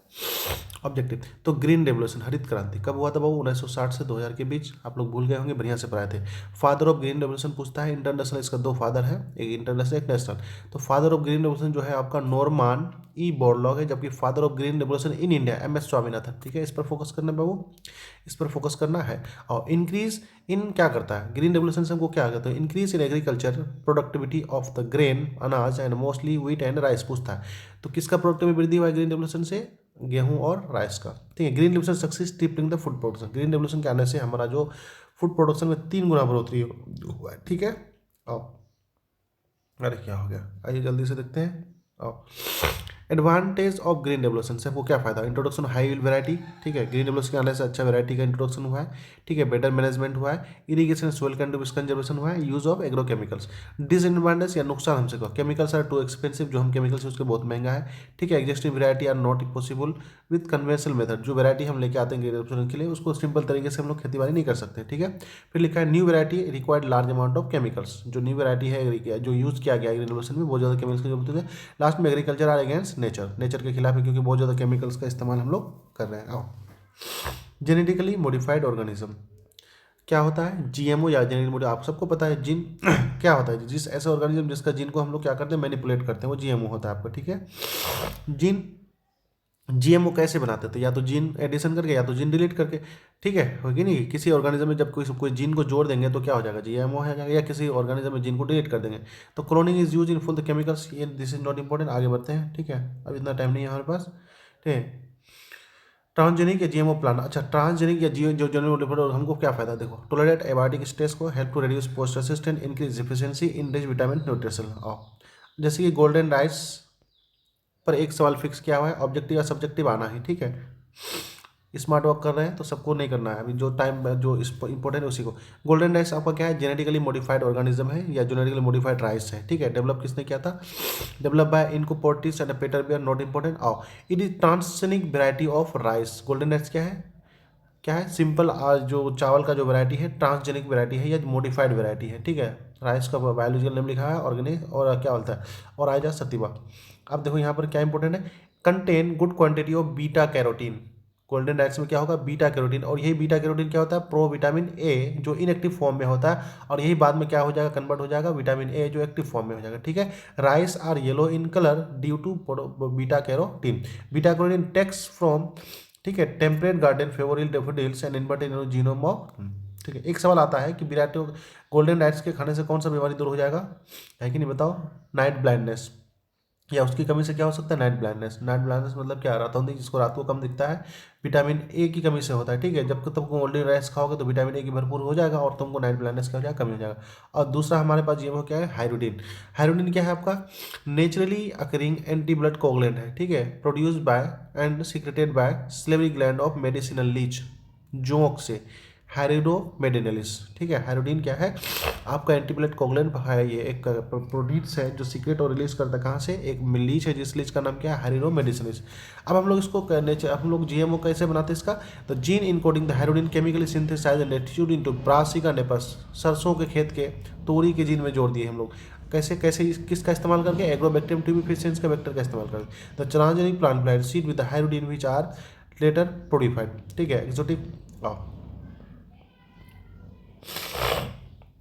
ऑब्जेक्टिव। तो ग्रीन रेवोल्यूशन, हरित क्रांति कब हुआ था बाबू, 1960 से 2000 के बीच। आप लोग भूल गए होंगे, बढ़िया से पढ़ाए थे। फादर ऑफ ग्रीन रेवोल्यूशन पूछता है, इंटरनेशनल, इसका 2 फादर है, एक इंटरनेशनल एक नेशनल। तो फादर ऑफ ग्रीन रेवोल्यूशन जो है आपका नॉर्मन ई बोरलॉग है, जबकि father of green revolution in India MS Swaminathan. ठीक है, इस पर फोकस करना है बाबू, इस पर फोकस करना है। और इंक्रीज इन क्या करता है, ग्रीन रेवोल्यूशन से हमको क्या कहते हैं, increase in agriculture productivity of the grain, अनाज and mostly wheat and rice पूछता है। तो किसका प्रोडक्ट में वृद्धि हुआ है ग्रीन रेवोल्यूशन से, गेहूं और राइस का। ठीक है, green revolution success tripling the food production, green revolution के आने से हमारा जो फूड प्रोडक्शन में 3 गुना बढ़ोतरी हुआ है। ठीक है, आओ, अरे क्या हो गया, आइए जल्दी से देखते हैं। आओ, एडवांटेज ऑफ ग्रीन रेवोल्यूशन से आपको क्या फायदा, इंट्रोडक्शन हाई यील्ड वैरायटी, ठीक है, ग्रीन रेवोल्यूशन के आने से अच्छा वैरायटी का इंट्रोडक्शन हुआ है, ठीक है, बेटर मैनेजमेंट हुआ है, इरीगेशन सोइल कंजर्वेशन हुआ है, use of agro chemicals. Disadvantage या नुकसान हमसे कहो, केमिकल्स आर टू एक्सपेंसिव, जो हम केमिकल्स यूज करते बहुत महंगा है, ठीक है, existing variety are not possible with conventional method, जो वैरायटी हम लेके आते हैं ग्रीन रेवोल्यूशन के लिए उसको सिंपल तरीके से हम लोग खेती बाड़ी नहीं कर सकते, ठीक है। फिर लिखा है new variety required large amount of chemicals, जो न्यू वैरायटी है जो यूज किया गया ग्रीन रेवोल्यूशन में बहुत ज़्यादा केमिकल्स की जरूरत है। लास्ट में agriculture are against nature, nature के खिलाफ है क्योंकि बहुत ज़्यादा केमिकल्स का इस्तेमाल हम लोग कर रहे हैं। आओ, जेनेटिकली मॉडिफाइड ऑर्गेनिज्म क्या होता है, जीएमओ या जेनेटिकली मॉडिफाइड, आप सबको पता है जीन क्या होता है, जिस ऐसे ऑर्गेनिज्म जिसका जीन को हम लोग क्या करते हैं मैनिपुलेट करते हैं वो जीएमओ होता है आपका, ठीक है। जीन जीएमओ कैसे बनाते थे, या तो जीन एडिशन करके या तो जीन डिलीट करके, ठीक है, होगी नहीं, किसी ऑर्गेनिज्म में जब कोई जीन को जोड़ देंगे तो क्या हो जाएगा, जीएमओ है जाएगा, या किसी ऑर्गेनिज्म में जीन को डिलीट कर देंगे तो cloning is use in full the chemicals, ये दिस इज नॉट इंपॉर्टेंट, आगे बढ़ते हैं, ठीक है, अब इतना टाइम नहीं है हमारे पास, ठीक है। ट्रांसजेनिक या जीएमओ प्लांट, अच्छा ट्रांसजेनिक या जीओ जो जनरल हमको क्या फायदा, देखो टोलरेट एबायोटिक स्ट्रेस को, help to reduce post resistant, increase efficiency in rich vitamin nutrition. जैसे कि गोल्डन राइस पर एक सवाल फिक्स किया हुआ है, ऑब्जेक्टिव या सब्जेक्टिव आना है, ठीक है। स्मार्ट वर्क कर रहे हैं तो सबको नहीं करना है, अभी जो टाइम जो इंपॉर्टेंट है उसी को। गोल्डन राइस आपका क्या है, जेनेटिकली मॉडिफाइड ऑर्गेनिज्म है या जेनेटिकली मॉडिफाइड राइस है, ठीक है। डेवलप किसने किया था, डेवलप बाय इनको Potrykus and Peter Beyer, not important. आओ, it is transgenic variety of rice, golden rice क्या है सिंपल जो चावल का जो वैरायटी है ट्रांसजेनिक वैरायटी है या मॉडिफाइड वैरायटी है, ठीक है। राइस का बायोलॉजिकल नेम लिखा है ऑर्गेनिक, और क्या बोलता है, और आइजा सतिवा। अब देखो यहाँ पर क्या इंपॉर्टेंट है, contain good quantity of beta carotene, golden rice में क्या होगा बीटा कैरोटीन, और यही बीटा कैरोटीन क्या होता है, प्रो विटामिन ए जो इनएक्टिव फॉर्म में होता है, और यही बाद में क्या हो जाएगा, कन्वर्ट हो जाएगा विटामिन ए जो एक्टिव फॉर्म में हो जाएगा, ठीक है। Rice are yellow in colour due to beta carotene, beta carotene takes from, ठीक है, temperate garden favourite daffodils and inverted genome of, ठीक है। एक सवाल आता है कि विराट गोल्डन राइस के खाने से कौन सा बीमारी दूर हो जाएगा, है कि नहीं बताओ, नाइट ब्लाइंडनेस, या उसकी कमी से क्या हो सकता है, नाइट ब्लाइंडनेस। नाइट ब्लाइंडनेस मतलब क्या, रातौंधी जिसको रात को कम दिखता है, विटामिन ए की कमी से होता है, ठीक है। जब तुमको गोल्डन राइस खाओगे तो विटामिन ए की भरपूर हो जाएगा और तुमको नाइट ब्लाइंडनेस क्या हो जाएगा, कमी हो जाएगा। और दूसरा हमारे पास ये क्या है, हाइरोडिन। हाइरोडिन क्या है आपका, naturally occurring anti blood coagulant है, ठीक है, produce by and secreted by salivary gland of medicinal leech, जोंक से, हाइरोडोमेडिनलिस, ठीक है। हाइरोडिन क्या है आपका एंटीब्लड कोगुलेंट है, ये एक प्रोटीन्स है जो सीक्रेट और रिलीज करता है कहाँ से, एक लीच है जिस लीच का नाम क्या है, हाइरोडोमेडिनलिस। अब हम लोग इसको हम लोग जीएमओ कैसे बनाते हैं इसका, तो gene encoding the hirudin chemically synthesize and attitude into Brassica napus, सरसों के खेत के तोरी के जीन में जोड़ दिए हम लोग, कैसे कैसे किसका इस्तेमाल करके, एग्रोबैक्टीरियम ट्यूबिफिशियंस का वेक्टर का इस्तेमाल करके, the transgenic plant blind seed with the hirudin which are later purified, ठीक है। एक्सोटिक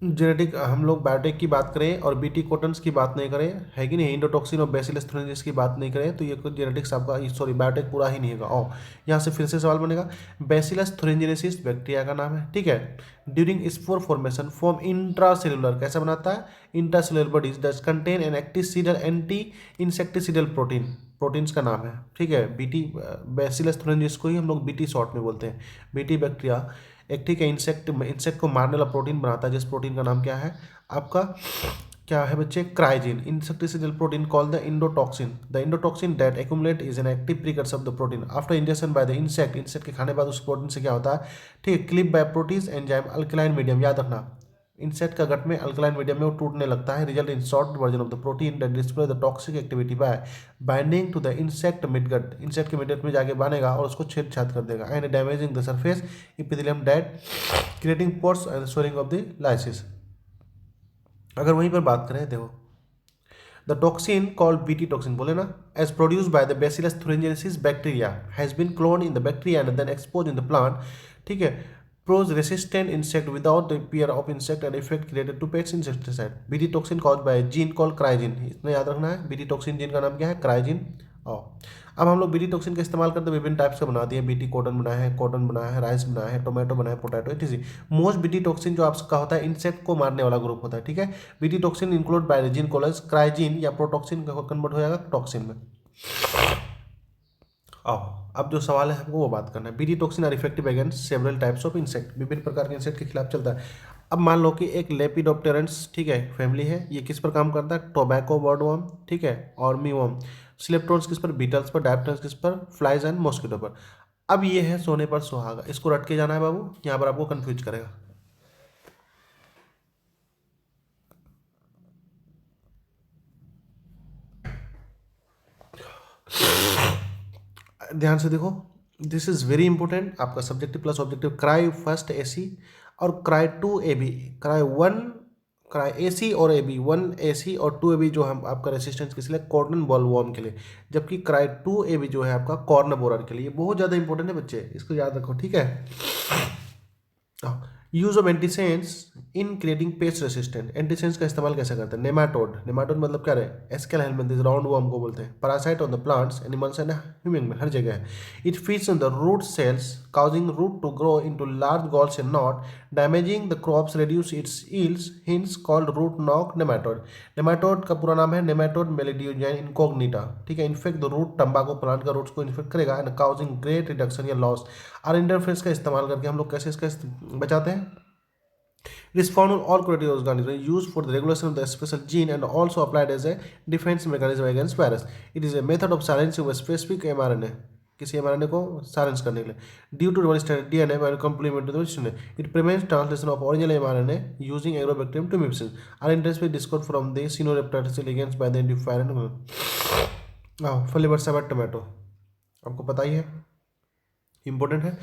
जेनेटिक हम लोग बायोटेक की बात करें और बीटी कॉटन्स की बात नहीं करें, है कि नहीं, इंडोटॉक्सिन और बेसिलस थ्रेंजिस की बात नहीं करें तो ये जेनेटिक्स आपका सॉरी बायोटेक पूरा ही नहीं होगा। और यहाँ से फिर से सवाल बनेगा, बेसिलस थ्रेंजिनेसिस बैक्टीरिया का नाम है, ठीक है। During spore formation form intracellular, कैसा बनाता है, intracellular bodies that contain an acticidal anti insecticidal proteins का नाम है, ठीक है। बीटी बेसिलस थ्रेंजिस को ही हम लोग बीटी शॉर्ट में बोलते हैं। बीटी बैक्टीरिया एक, ठीक है, इंसेक्ट को मारने वाला प्रोटीन बनाता है, जिस प्रोटीन का नाम क्या है आपका, क्या है बच्चे, cry gene, insecticidal protein called the endotoxin, the endotoxin that accumulate is an active precursor of the protein after injection by the insect के खाने बाद उस प्रोटीन से क्या होता है, ठीक है, clip by protease enzyme alkaline medium, याद रखना इंसेक्ट का गट में अल्कलाइन मीडियम में वो टूटने लगता है, result in short version of the protein that display the toxic activity by binding to the insect midgut, insect के मिडगट में जाके बनेगा और उसको छेद कर देगा, and damaging the surface epithelium that creating pores and swelling of the lysis. अगर वहीं पर बात करें, देखो the toxin called BT toxin बोले ना, as produced by the Bacillus thuringiensis bacteria has been cloned in the bacteria and then expose in the plant, ठीक है, pros resistant insect without the pair of insect and effect created to pests insecticide. BT toxin caused by gene called cry gene, इतना याद रखना है, BT toxin gene का नाम क्या है, क्राइजिन। और अब हम लोग बीटी टॉक्सिन का इस्तेमाल करते विभिन्न टाइप्स का बना दिए, बीटी कॉटन बनाया है, कॉटन बनाया है, राइस बनाया है, टोमेटो बनाया है, potato, it most BT toxin जो आपका होता है इंसेक्ट को मारने वाला ग्रुप होता है, ठीक है। बीटी टॉक्सिन इंक्लूड बायजीन कोलस क्राइजिन या प्रोटॉक्सिन कन्वर्ट हो जाएगा टॉक्सिन में। अब जो सवाल है हमको वो बात करना है, BT toxin are effective against several types of insect, विभिन्न प्रकार के इंसेक्ट के खिलाफ चलता है। अब मान लो कि एक लेपिडोप्टेरन्स, ठीक है, फैमिली है, ये किस पर काम करता है, टोबैको बर्डवर्म, ठीक है, और मीवर्म, स्लेप्टोन्स किस पर, बीटल्स पर, डायप्टर्स किस पर, फ्लाइज एंड मॉस्किटो पर। अब ये है सोने पर सुहागा, इसको रट के जाना है बाबू, यहाँ पर आपको कंफ्यूज करेगा। ध्यान से देखो, दिस इज वेरी इंपॉर्टेंट, आपका subjective plus objective. Cry first AC और cry two A B, cry one, cry A C और A B, one A C और टू ए बी जो है आपका रेसिस्टेंस किस लिए, कॉर्डन बॉलवॉर्म के लिए, जबकि क्राई टू ए बी जो है आपका कॉर्न बोरर के लिए। बहुत ज़्यादा इंपॉर्टेंट है बच्चे, इसको याद रखो, ठीक है। Use of antisense in creating paste resistant, antisense का इस्तेमाल कैसे करते हैं। नेमाटोड, नेमाटोड मतलब क्या रहे, एस्केल हेलमिंथिस, राउंड वर्म को बोलते हैं। Parasite on the plants, animals and human में, हर जगह है। It feeds on the root cells causing root to grow into large galls and knot, damaging the crops, reduce its yields, hence called root knock nematode। Nematode का पूरा नाम है nematode मेलिडियोजाइन incognito, ठीक है। इन्फेक्ट द रूट, तंबाकू plant का roots को infect करेगा, एंड काउजिंग ग्रेट रिडक्शन या लॉस। आर इंटरफेस का इस्तेमाल करके हम लोग कैसे इसका बचाते हैं। It is found on all collateral organisms, used for the regulation of the special gene and also applied as a defense mechanism against virus. It is a method of silencing a specific mRNA, किसी mRNA को silence करने के लिए, due to double-stranded DNA and complement to the DNA. It prevents translation of original mRNA using agrobacterium to mipsin. Are intensely discovered from the Caenorhabditis elegans by the identifier and Flavr सैबट tomato, आपको पता ही है, important है।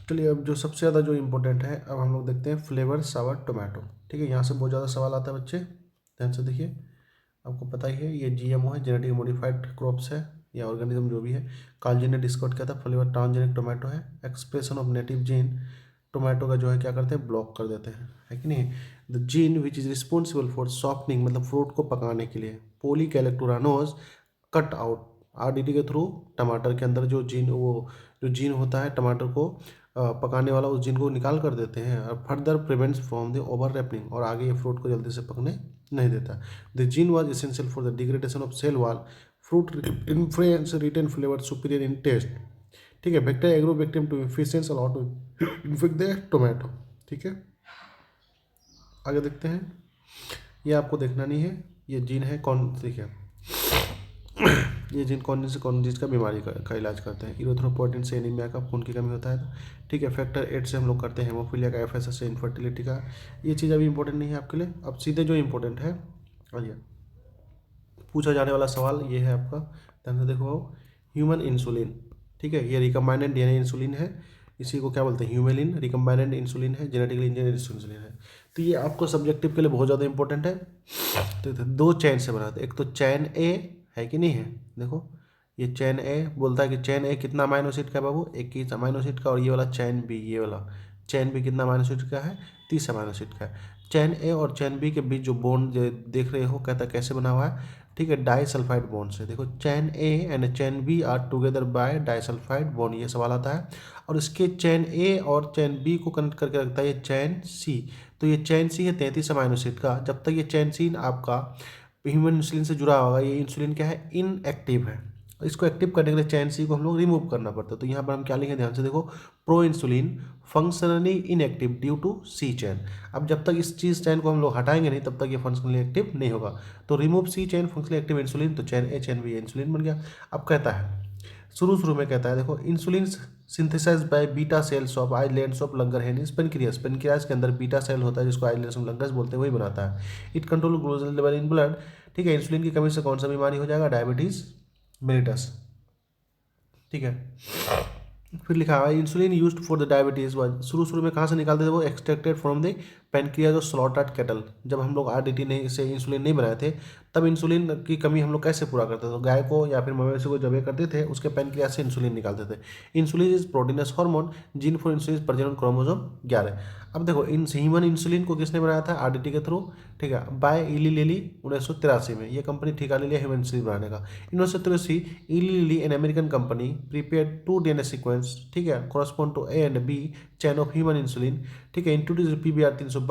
चलिए, अब जो सबसे ज़्यादा जो इम्पोर्टेंट है, अब हम लोग देखते हैं फ्लेवर सावर टोमेटो, ठीक है। यहाँ से बहुत ज़्यादा सवाल आता है बच्चे, ध्यान से देखिए। आपको पता ही है, ये जीएमओ है, जेनेटिक मॉडिफाइड क्रॉप्स है या ऑर्गेनिज्म जो भी है। कालजी ने डिस्कवर किया था, फ्लेवर ट्रांसजेनिक टोमेटो है। Expression of native gene tomato का जो है क्या करते हैं, ब्लॉक कर देते हैं, है कि नहीं। The gene which is responsible for softening, मतलब फ्रूट को पकाने के लिए, पॉलीकैलेक्टोरानोज कट आउट आरडीटी के थ्रू। टमाटर के अंदर जो जीन, वो जो जीन होता है टमाटर को पकाने वाला, उस जीन को निकाल कर देते हैं, और further prevents from the over ripening, और आगे ये फ्रूट को जल्दी से पकने नहीं देता। The gene was essential for the degradation of cell wall fruit influence retain flavour superior in taste, ठीक है। Vector agrobacterium to efficiency allow to infect the tomato, ठीक है। आगे देखते हैं, ये आपको देखना नहीं है, ये जीन है कौन, देखिए ये जीन कौन चीज़ का बीमारी का इलाज करते हैं। इरिथ्रोपोइटिन से एनीमिया का, खून की कमी होता है, ठीक है। फैक्टर 8 से हम लोग करते हैं हेमोफीलिया का, FSH से इनफर्टिलिटी का। ये चीज़ अभी इंपॉर्टेंट नहीं है आपके लिए। अब सीधे जो इंपॉर्टेंट है, आइए पूछा जाने वाला सवाल ये है आपका, ध्यान से देखो, ह्यूमन इंसुलिन, ठीक है। ये रिकम्बाइनेंट DNA इंसुलिन है, इसी को क्या बोलते हैं, ह्यूमेलिन रिकम्बाइनेंट इंसुलिन है, जेनेटिकली इंजीनियर्ड इंसुलिन है। तो ये आपको सब्जेक्टिव के लिए बहुत ज़्यादा इंपॉर्टेंट है। तो 2 चैन से बना था, एक तो चैन ए है कि नहीं है, देखो ये चैन ए बोलता है कि चैन ए कितना अमाइनो एसिड का है बाबू, 21 अमाइनो एसिड का। और ये वाला चैन बी, ये वाला चैन बी कितना अमाइनो एसिड का है, 30 अमाइनो एसिड का है। चैन ए और चैन बी के बीच जो बॉन्ड देख रहे हो, कहता कैसे बना हुआ है, ठीक है, डाइसल्फाइड बॉन्ड से। देखो chain A and chain B are together by disulphide bond, ये सवाल आता है। और इसके चैन ए और चैन बी को कनेक्ट करके रखता है ये चैन सी। तो ये चैन सी है 33 अमाइनो एसिड का। जब तक ये चैन सी आपका ह्यूमन इंसुलिन से जुड़ा होगा, ये इंसुलिन क्या है, इनएक्टिव है। इसको एक्टिव करने के लिए चैन सी को हम लोग रिमूव करना पड़ता है। तो यहाँ पर हम क्या लिखें, ध्यान से देखो, pro insulin functionally inactive due to C chain. अब जब तक इस चीज चैन को हम लोग हटाएंगे नहीं, तब तक ये फंक्शनली एक्टिव नहीं होगा। तो रिमूव सी चैन फंक्शनली एक्टिव इंसुलिन, तो चैन ए चैन बी इंसुलिन बन गया। अब कहता है शुरू में कहता है, देखो insulin synthesize by beta cells of islands of Langerhans pancreas. Pancreas के अंदर बीटा सेल होता है जिसको आइलैंड्स ऑफ लंगर्स बोलते हैं, वही बनाता है। It control glucose level in blood, ठीक है। इंसुलिन की कमी से कौन सा बीमारी हो जाएगा, डायबिटीज मेलिटस, ठीक है। फिर लिखा है insulin used for the diabetes was, शुरू में कहाँ से निकालते थे वो, extracted from the pancreas of slaughtered cattle. जब हम लोग RDT नहीं से इंसुलिन नहीं बनाए थे, तब इंसुलिन की कमी हम लोग कैसे पूरा करते थे, तो गाय को या फिर मवेशी को जब ये करते थे, उसके पेनक्रियाज से इंसुलिन निकालते थे। Insulin is proteins hormone, gene for insulin present chromosome 11। अब देखो इन ह्यूमन इंसुलिन को किसने बनाया था, RDT के थ्रू, ठीक है, बाय इली लिली 1983 में। ये कंपनी ठेका ले लिया ह्यूमन इंसुलिन बनाने का। 1983 इली lily an American company prepare 2 DNA sequence, ठीक है, correspond to A and B chain of human insulin, ठीक है, introduce PBR 322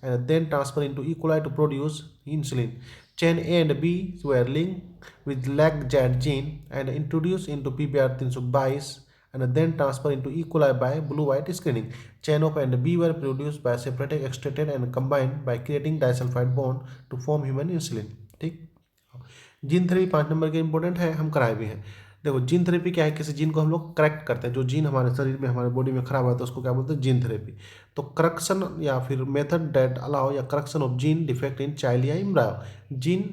and then transfer into E. coli to produce insulin. Chain A and B were linked with LAC-ZAD gene and introduced into PBR 322 and then transferred into E. coli by blue-white screening. Chain of A and B were produced by separated, extracted and combined by creating disulfide bond to form human insulin. ठीक, gene therapy 5 number के important है, हम कराए भी हैं। देखो gene therapy क्या है, किसी जीन को हम लोग करेक्ट करते हैं, जो जीन हमारे शरीर में हमारे बॉडी में खराब होता है उसको क्या बोलते हैं, जीन थेरेपी। तो करेक्शन या फिर मेथड दैट अलाउ या correction of gene defect in child या embryo, gene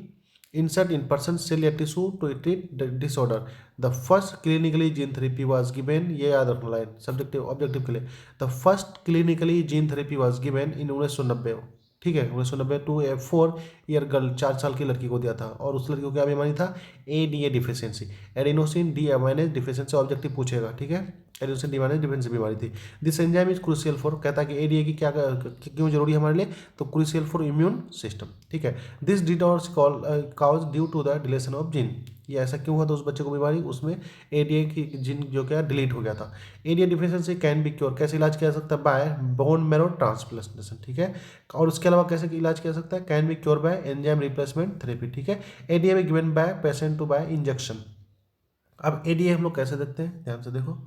insert in person cell या tissue to treat the disorder. The first clinically gene therapy was given, ये याद रखना लाइन सब्जेक्टिव ऑब्जेक्टिव के लिए। The first clinically gene therapy was given in 1990, ठीक है, 1990 to A 4 year girl, 4 साल की लड़की को दिया था। और उस लड़की को क्या बीमारी था, ADA deficiency, adenosine deaminase deficiency, objective पूछेगा, ठीक है, एडिनोसिन डीअमाइनेज डिफिशियंसी बीमारी थी। This enzyme is crucial for, कहता है कि ADA की क्या क्यों जरूरी है हमारे लिए, तो क्रूशियल फॉर इम्यून सिस्टम, ठीक है। दिस डिटॉर्स cause due to the deletion of gene, ये ऐसा क्यों हुआ था उस बच्चे को बीमारी, उसमें ADA की जीन जो क्या डिलीट हो गया था। ADA deficiency can be cure, कैसे इलाज किया जा सकता है, बाय बोन मैरो ट्रांसप्लांटेशन, ठीक है। और उसके अलावा कैसे इलाज किया जा सकता है, can be cure by enzyme replacement therapy, ठीक है। ADA भी given by patient to by injection. अब ADA हम लोग कैसे देखते हैं, ध्यान से देखो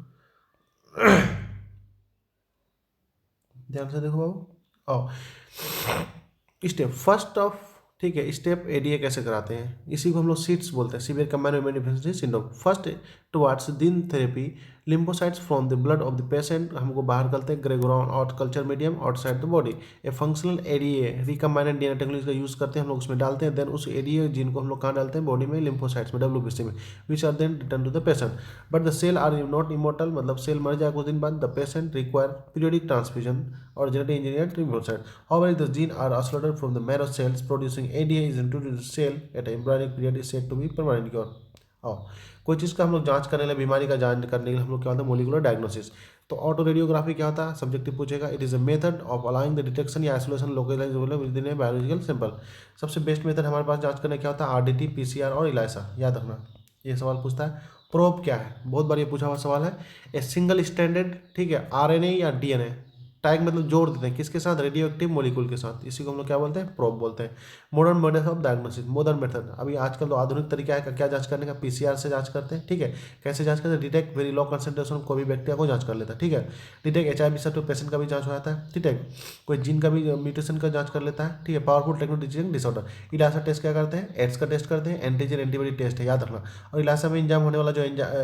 ध्यान से देखो बाबू, आओ स्टेप फर्स्ट ऑफ, ठीक है, स्टेप ADA कैसे कराते हैं, इसी को हम लोग सीट्स बोलते हैं, severe combined immunodeficiency syndrome. First towards दिन therapy lymphocytes from the blood of the patient, हमको बाहर करते हैं ग्रेगोरॉन और culture medium outside the body. A functional ADA recombined DNA technology का यूज करते हैं हम लोग, उसमें डालते हैं। देन उस ADA जीन को हम लोग कहाँ डालते हैं, बॉडी में, लिम्फोसाइट्स में, WBC में, which are then return to the patient. But the cell are not immortal, मतलब सेल मर जाए कुछ दिन बाद, the patient require periodic transfusion और genetic engineered lymphocyte. However, the genes are isolated from the marrow cells. Producing ADA is introduced to the cell at an embryonic period is said to be permanent cure. और कोई चीज़ का हम लोग जांच करने के लिए, बीमारी का जांच करने के लिए हम लोग क्या होता है, मोलिकुलर डायग्नोसिस। तो ऑटो रेडियोग्राफी क्या होता है, सब्जेक्टिव पूछेगा। It is a method of allowing the detection या isolation localisable within a biological sample. सबसे बेस्ट मेथड हमारे पास जांच करने क्या होता है, RDT, PCR और इलाइसा, याद रखना। ये सवाल पूछता है। प्रोब क्या है, बहुत बार ये पूछा हुआ सवाल है। ए सिंगल स्टैंडर्ड, ठीक है, RNA या DNA, टैग मतलब जोड़ देते हैं किसके साथ, रेडियो एक्टिव मॉलिक्यूल के साथ, इसी को हम लोग क्या बोलते हैं, प्रोब बोलते हैं। Modern method of diagnosis, modern method अभी आजकल तो आधुनिक तरीका है क्या जांच करने का, पीसीआर से जांच करते हैं, ठीक है। कैसे जांच करते हैं, डिटेक्ट वेरी लो कंसंट्रेशन कोई भी बैक्टीरिया को जांच कर लेता है, ठीक है। डिटेक्ट एचआईवी सर्टिफिकेट पेशेंट का भी जांच हो जाता है, ठीक है। कोई जीन का भी म्यूटेशन का जांच कर लेता है, ठीक है। पावरफुल टेक्नोलॉजी डिसऑर्डर, इलासा टेस्ट क्या करते हैं, एड्स का टेस्ट करते हैं, एंटीजन एंटीबॉडी टेस्ट है, याद रखना। और इलासा में इंजाम होने वाला जो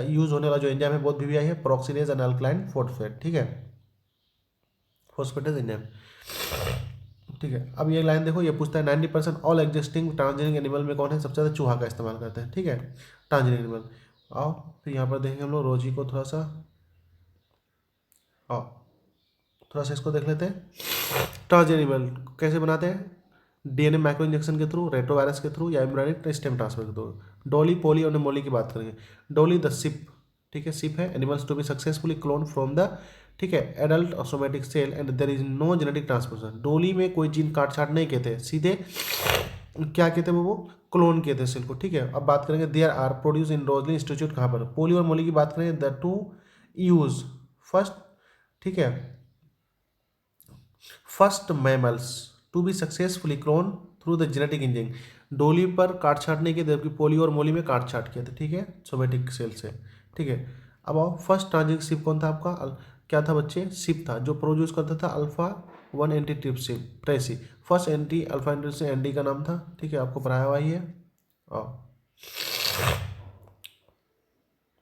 यूज होने वाला जो एंजाइम है बहुत वीवीआई है, प्रोक्सीनेज एंड अल्कलाइन फॉस्फेट, ठीक है, फॉस्फेटेज एंजाइम, ठीक है। अब ये लाइन देखो, ये पूछता है 90% ऑल एग्जिस्टिंग ट्रांसजेनिक एनिमल में कौन है सबसे ज़्यादा, चूहा का इस्तेमाल करते हैं, ठीक है, ट्रांसजेनिक एनिमल। आओ फिर यहाँ पर देखेंगे हम लोग रोजी को थोड़ा सा, आओ थोड़ा सा इसको देख लेते हैं। ट्रांसजेनिक एनिमल कैसे बनाते हैं, डीएनए माइक्रो इंजेक्शन के थ्रू, रेट्रोवायरस के थ्रू, या एम्ब्रियोनिक स्टेम ट्रांसफर के थ्रू। डोली, पोली और मोली की बात करेंगे। डोली द सिप, ठीक है, सिप है animals to be successfully clone from the, ठीक है, adult somatic cell and there is no genetic transfer. Dolly में कोई जीन काट छाट नहीं कहते, सीधे क्या कहते हैं वो क्लोन कहते हैं सेल को, ठीक है। अब बात करेंगे there are produce in Roslin institute कहाँ पर, पोली और मोली की बात करें, द टू यूज फर्स्ट, ठीक है, first mammals to be successfully clone through the genetic engineering. Dolly पर काट छाट नहीं किए, जबकि पोली और मोली में काट छाट किए थे, ठीक है, सोमेटिक सेल से, ठीक है। अब आओ फर्स्ट ट्रांजिट सिप कौन था आपका, क्या था बच्चे, सिप था जो प्रोड्यूस करता था alpha 1 antitrypsin Tracy. First anti alpha anti ND का नाम था, ठीक है, आपको पढ़ाया हुआ ही है।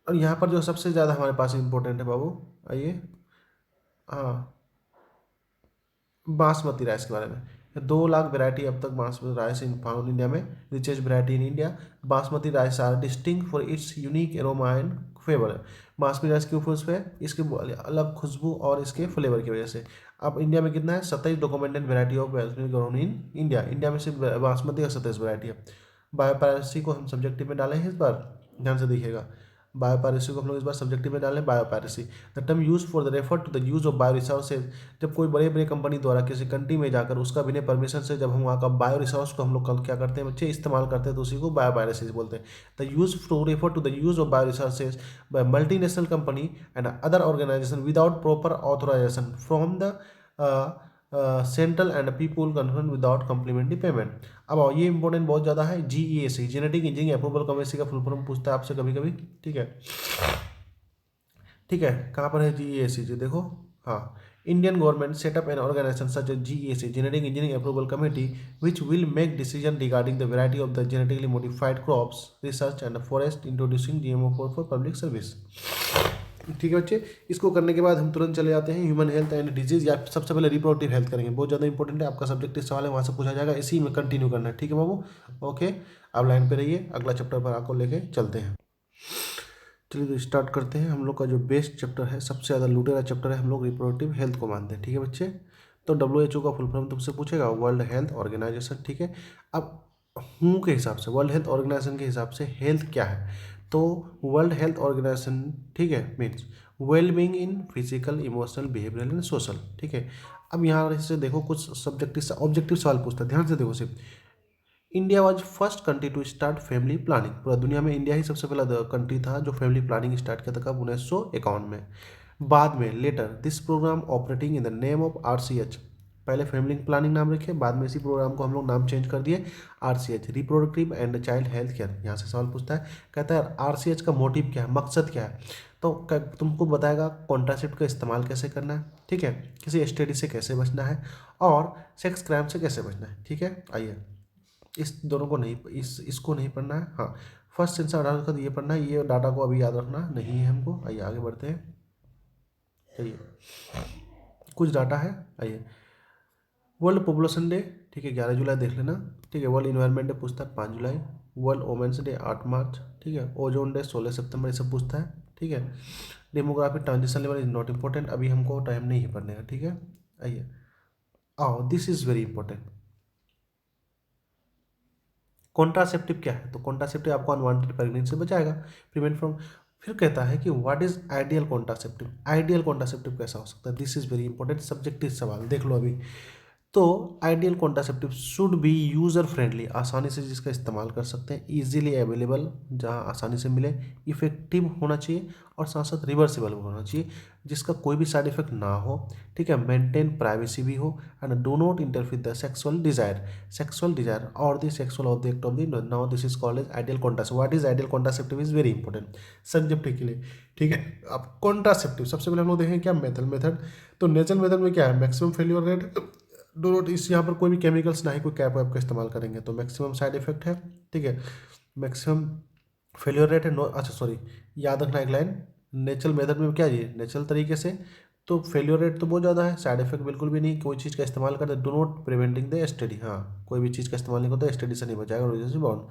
और यहाँ पर जो सबसे ज़्यादा हमारे पास इंपॉर्टेंट है बाबू, आइए, हाँ, बासमती राइस के बारे में। 2 लाख वैरायटी अब तक basmati rice in found India में, richest variety in India. Basmati rice are distinct for its unique aroma and flavour. Basmati rice क्यों फेमस है, इसके अलग खुशबू और इसके फ्लेवर की वजह से। अब इंडिया में कितना है, 27 documented variety of basmati grown in India. India में सिर्फ बासमती का 27 वैरायटी है। बायोपायरेसी को हम सब्जेक्टिव में डाले हैं इस बार, ध्यान से देखिएगा। बायोपायरेसी को हम लोग इस बार सब्जेक्टिव में डालें, biopiracy the term use for the refer to the use of bioresources. जब कोई बड़े बड़े कंपनी द्वारा किसी कंट्री में जाकर उसका बिना परमिशन से जब हम वहाँ का बायो रिसोर्स को हम लोग क्या करते हैं बच्चे, इस्तेमाल करते हैं, तो उसी को बायोपायरेसी बोलते हैं। The use to refer to the use of bioresources by multinational company and other organisation without proper authorisation from the central and people concern without complimentary payment. अब आओ ये इंपॉर्टेंट बहुत ज़्यादा है, GEAC genetic engineering approval committee का full form पूछता है आपसे कभी कभी, ठीक है, ठीक है। कहाँ पर है जीईएसी जी, देखो, हाँ, Indian government setup an organisation such as GEAC genetic engineering approval committee which will make decision regarding the variety of the genetically modified crops research and forest introducing GMO for public service, ठीक है बच्चे। इसको करने के बाद हम तुरंत चले जाते हैं ह्यूमन हेल्थ एंड डिजीज, या सबसे पहले रिप्रोडक्टिव हेल्थ करेंगे, बहुत ज़्यादा इंपॉर्टेंट है, आपका सब्जेक्टिव सवाल है, वहाँ से पूछा जाएगा, इसी में कंटिन्यू करना है, ठीक है बाबू, ओके। आप लाइन पे रहिए, अगला चैप्टर पर आपको लेके चलते हैं। चलिए तो स्टार्ट करते हैं। हम लोग का जो बेस्ट चैप्टर है, सबसे ज़्यादा लूटेरा चैप्टर है, हम लोग रिप्रोडक्टिव हेल्थ को मानते हैं, ठीक है बच्चे। तो WHO का फुल फॉर्म तुमसे पूछेगा, वर्ल्ड हेल्थ ऑर्गेनाइजेशन, ठीक है। अब हूँ के हिसाब से, वर्ल्ड हेल्थ ऑर्गेनाइजेशन के हिसाब से हेल्थ क्या है, तो वर्ल्ड हेल्थ ऑर्गेनाइजेशन, ठीक है, means well being in physical emotional behavioural and social, ठीक है। अब यहाँ से देखो कुछ सब्जेक्टिव ऑब्जेक्टिव सवाल पूछता है, ध्यान से देखो सिर्फ। India was first country to start family planning, पूरा दुनिया में इंडिया ही सबसे पहला कंट्री था जो फैमिली प्लानिंग स्टार्ट किया था, कब, 1951 में। बाद में later this programme operating in the name of RCH, पहले फैमिली प्लानिंग नाम रखे, बाद में इसी प्रोग्राम को हम लोग नाम चेंज कर दिए RCH, reproductive and child health care. यहाँ से सवाल पूछता है, कहता है RCH का मोटिव क्या है, मकसद क्या है, तो तुमको बताएगा कॉन्ट्रासेप्ट का इस्तेमाल कैसे करना है, ठीक है, किसी STD से कैसे बचना है, और सेक्स क्राइम से कैसे बचना है, ठीक है। आइए, इस दोनों को नहीं, इसको नहीं पढ़ना है, हाँ, फर्स्ट सेंसर आधार कार्ड ये पढ़ना है, ये डाटा को अभी याद रखना नहीं है हमको। आइए आगे बढ़ते हैं, चलिए कुछ डाटा है, आइए। वर्ल्ड पॉपुलेशन डे, ठीक है, 11 जुलाई देख लेना, ठीक है। वर्ल्ड इन्वायरमेंट डे पूछता है 5 जुलाई। वर्ल्ड वोमेंस डे 8 मार्च, ठीक है। ओजोन डे 16 सितंबर, ये सब पूछता है, ठीक है। Demography transition level is not important, अभी हमको टाइम नहीं है पढ़ने का, ठीक है। आइए आओ, this is very important. Contraceptive क्या है, तो कॉन्ट्रासेप्टिव आपको अनवांटेड प्रेगनेंसी से बचाएगा, प्रिवेंट फ्रॉम। फिर कहता है कि what is ideal contraceptive, ideal contraceptive कैसा हो सकता है, this is very important subjective सवाल, देख लो अभी। तो ideal contraceptive should be user friendly, आसानी से जिसका इस्तेमाल कर सकते हैं, इजीली अवेलेबल, जहां आसानी से मिले, इफेक्टिव होना चाहिए और साथ साथ रिवर्सिबल होना चाहिए, जिसका कोई भी साइड इफेक्ट ना हो, ठीक है, मेंटेन प्राइवेसी भी हो, and do not interfere the sexual desire और the sexual object of the, now this is called as ideal contraceptive. What is ideal contraceptive is very important subject के लिए, ठीक है। अब कॉन्ट्रासेप्टिव सबसे पहले हम लोग देखें क्या मेथड। तो नेचुरल मेथड में क्या है, maximum failure rate, do not, इस यहाँ पर कोई भी केमिकल्स ना ही कोई कैप वैप का इस्तेमाल करेंगे, तो मैक्सिमम साइड इफेक्ट है, ठीक है, मैक्सिमम फेलियर रेट है, नो, अच्छा सॉरी, याद रखना एक लाइन, नेचुरल मेथड में क्या है, नेचुरल तरीके से तो फेलियर रेट तो बहुत ज़्यादा है, साइड इफेक्ट बिल्कुल भी नहीं, कोई चीज़ का इस्तेमाल करते, do not preventing the STD, हाँ कोई भी चीज़ का इस्तेमाल नहीं करता, एसटीडी से नहीं बचाएगा, ओरिजिन से बाउंड।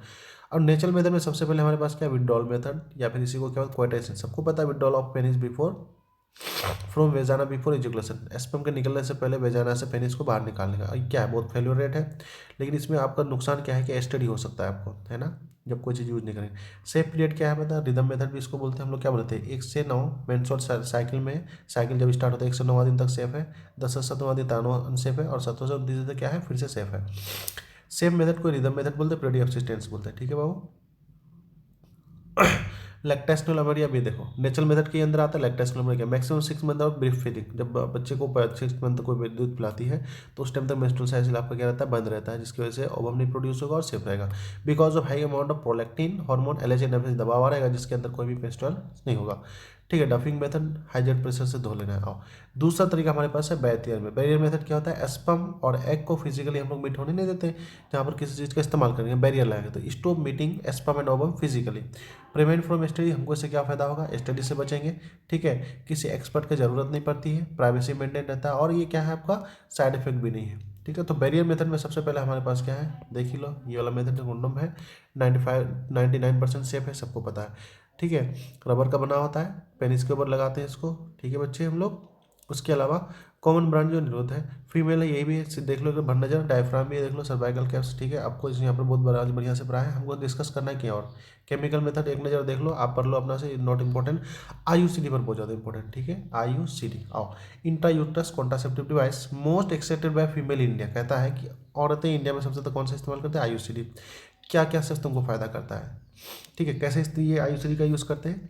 और नेचुरल मेथड में सबसे पहले हमारे पास क्या, विड्रॉल मेथड, या फिर इसी को क्या क्वाइटेशन, सबको पता है withdrawal of penis before from vagina before ejaculation, sperm के निकलने से पहले वेजाना से पेनिस को बाहर निकालने का, क्या है, बहुत फेल्योर रेट है, लेकिन इसमें आपका नुकसान क्या है कि एसटीडी हो सकता है आपको, है ना, जब कोई चीज़ यूज नहीं करेंगे। सेफ पीरियड क्या है पता, रिदम मेथड भी इसको बोलते हैं हम लोग, क्या बोलते हैं 1 से 9 मेंस्ट्रुअल साइकिल में, साइकिल जब स्टार्ट होता है 1 से 9 दिन तक सेफ है, 10 से 17 दिन तक अनसेफ है, और 17 से 19 दिन तक क्या है, फिर से सेफ है। सेफ मेथड को रिदम मेथड बोलते हैं, पीरियड ऑफ असिस्टेंस बोलते हैं, ठीक है बाबू। लैक्टेशनल अमेरिया भी देखो, नेचुरल मेथड के अंदर आता है lactational amenorrhoea, maximum 6 month of breast feeding, जब बच्चे को 6 मंथ कोई दूध पिलाती है तो उस टाइम तक मेंस्ट्रुअल साइकिल आपका क्या रहता है, बंद रहता है, जिसकी वजह से ओवम नहीं प्रोड्यूस होगा और सेफ रहेगा, because of high amount of prolactin hormone LHA दबाव रहेगा, जिसके अंदर कोई भी मेंस्ट्रुअल नहीं होगा, ठीक है। डफिंग मेथड, हाइजेट प्रेशर से धो लेना है। आओ दूसरा तरीका हमारे पास है बैरियर में। बैरियर मेथड क्या होता है, स्पर्म और एग को फिजिकली हम लोग मीट होने नहीं देते, जहाँ पर किसी चीज़ का इस्तेमाल करेंगे बैरियर लगाएंगे, तो stop meeting sperm and ovum physically, prevent from STD, हमको इससे क्या फायदा होगा, एसटीडी से बचेंगे, ठीक है, किसी एक्सपर्ट की जरूरत नहीं पड़ती है, प्राइवेसी मेंटेन रहता है, और ये क्या है आपका साइड इफेक्ट भी नहीं है, ठीक है। तो बैरियर मेथड में सबसे पहले हमारे पास क्या है, देख ही लो, ये वाला मेथड कंडोम है, 99% सेफ है, सबको पता है, ठीक है, रबर का बना होता है, पेनिस के ऊपर लगाते हैं इसको, ठीक है बच्चे हम लोग। उसके अलावा कॉमन ब्रांड जो निरोध है, फीमेल है, यही भी है, देख लो भर नजर, डायफ्राम भी है, देख लो, सर्वाइकल कैप्स, ठीक है, आपको यहाँ पर बहुत बड़ा बढ़िया से पढ़ा है, हमको डिस्कस करना है क्या, और केमिकल मेथड एक नज़र देख लो, आप पढ़ लो अपना से, नॉट इंपॉर्टेंट, आईयूसीडी पर बहुत ज़्यादा इंपॉर्टेंट, ठीक है, आईयूसीडी। आओ intrauterine contraceptive device most accepted by female India, कहता है कि औरतें इंडिया में सबसे ज़्यादा कौन सा इस्तेमाल करते हैं, आईयूसीडी, क्या क्या से तुमको फायदा करता है, ठीक है, कैसे ये आईयूसीडी का यूज़ करते हैं,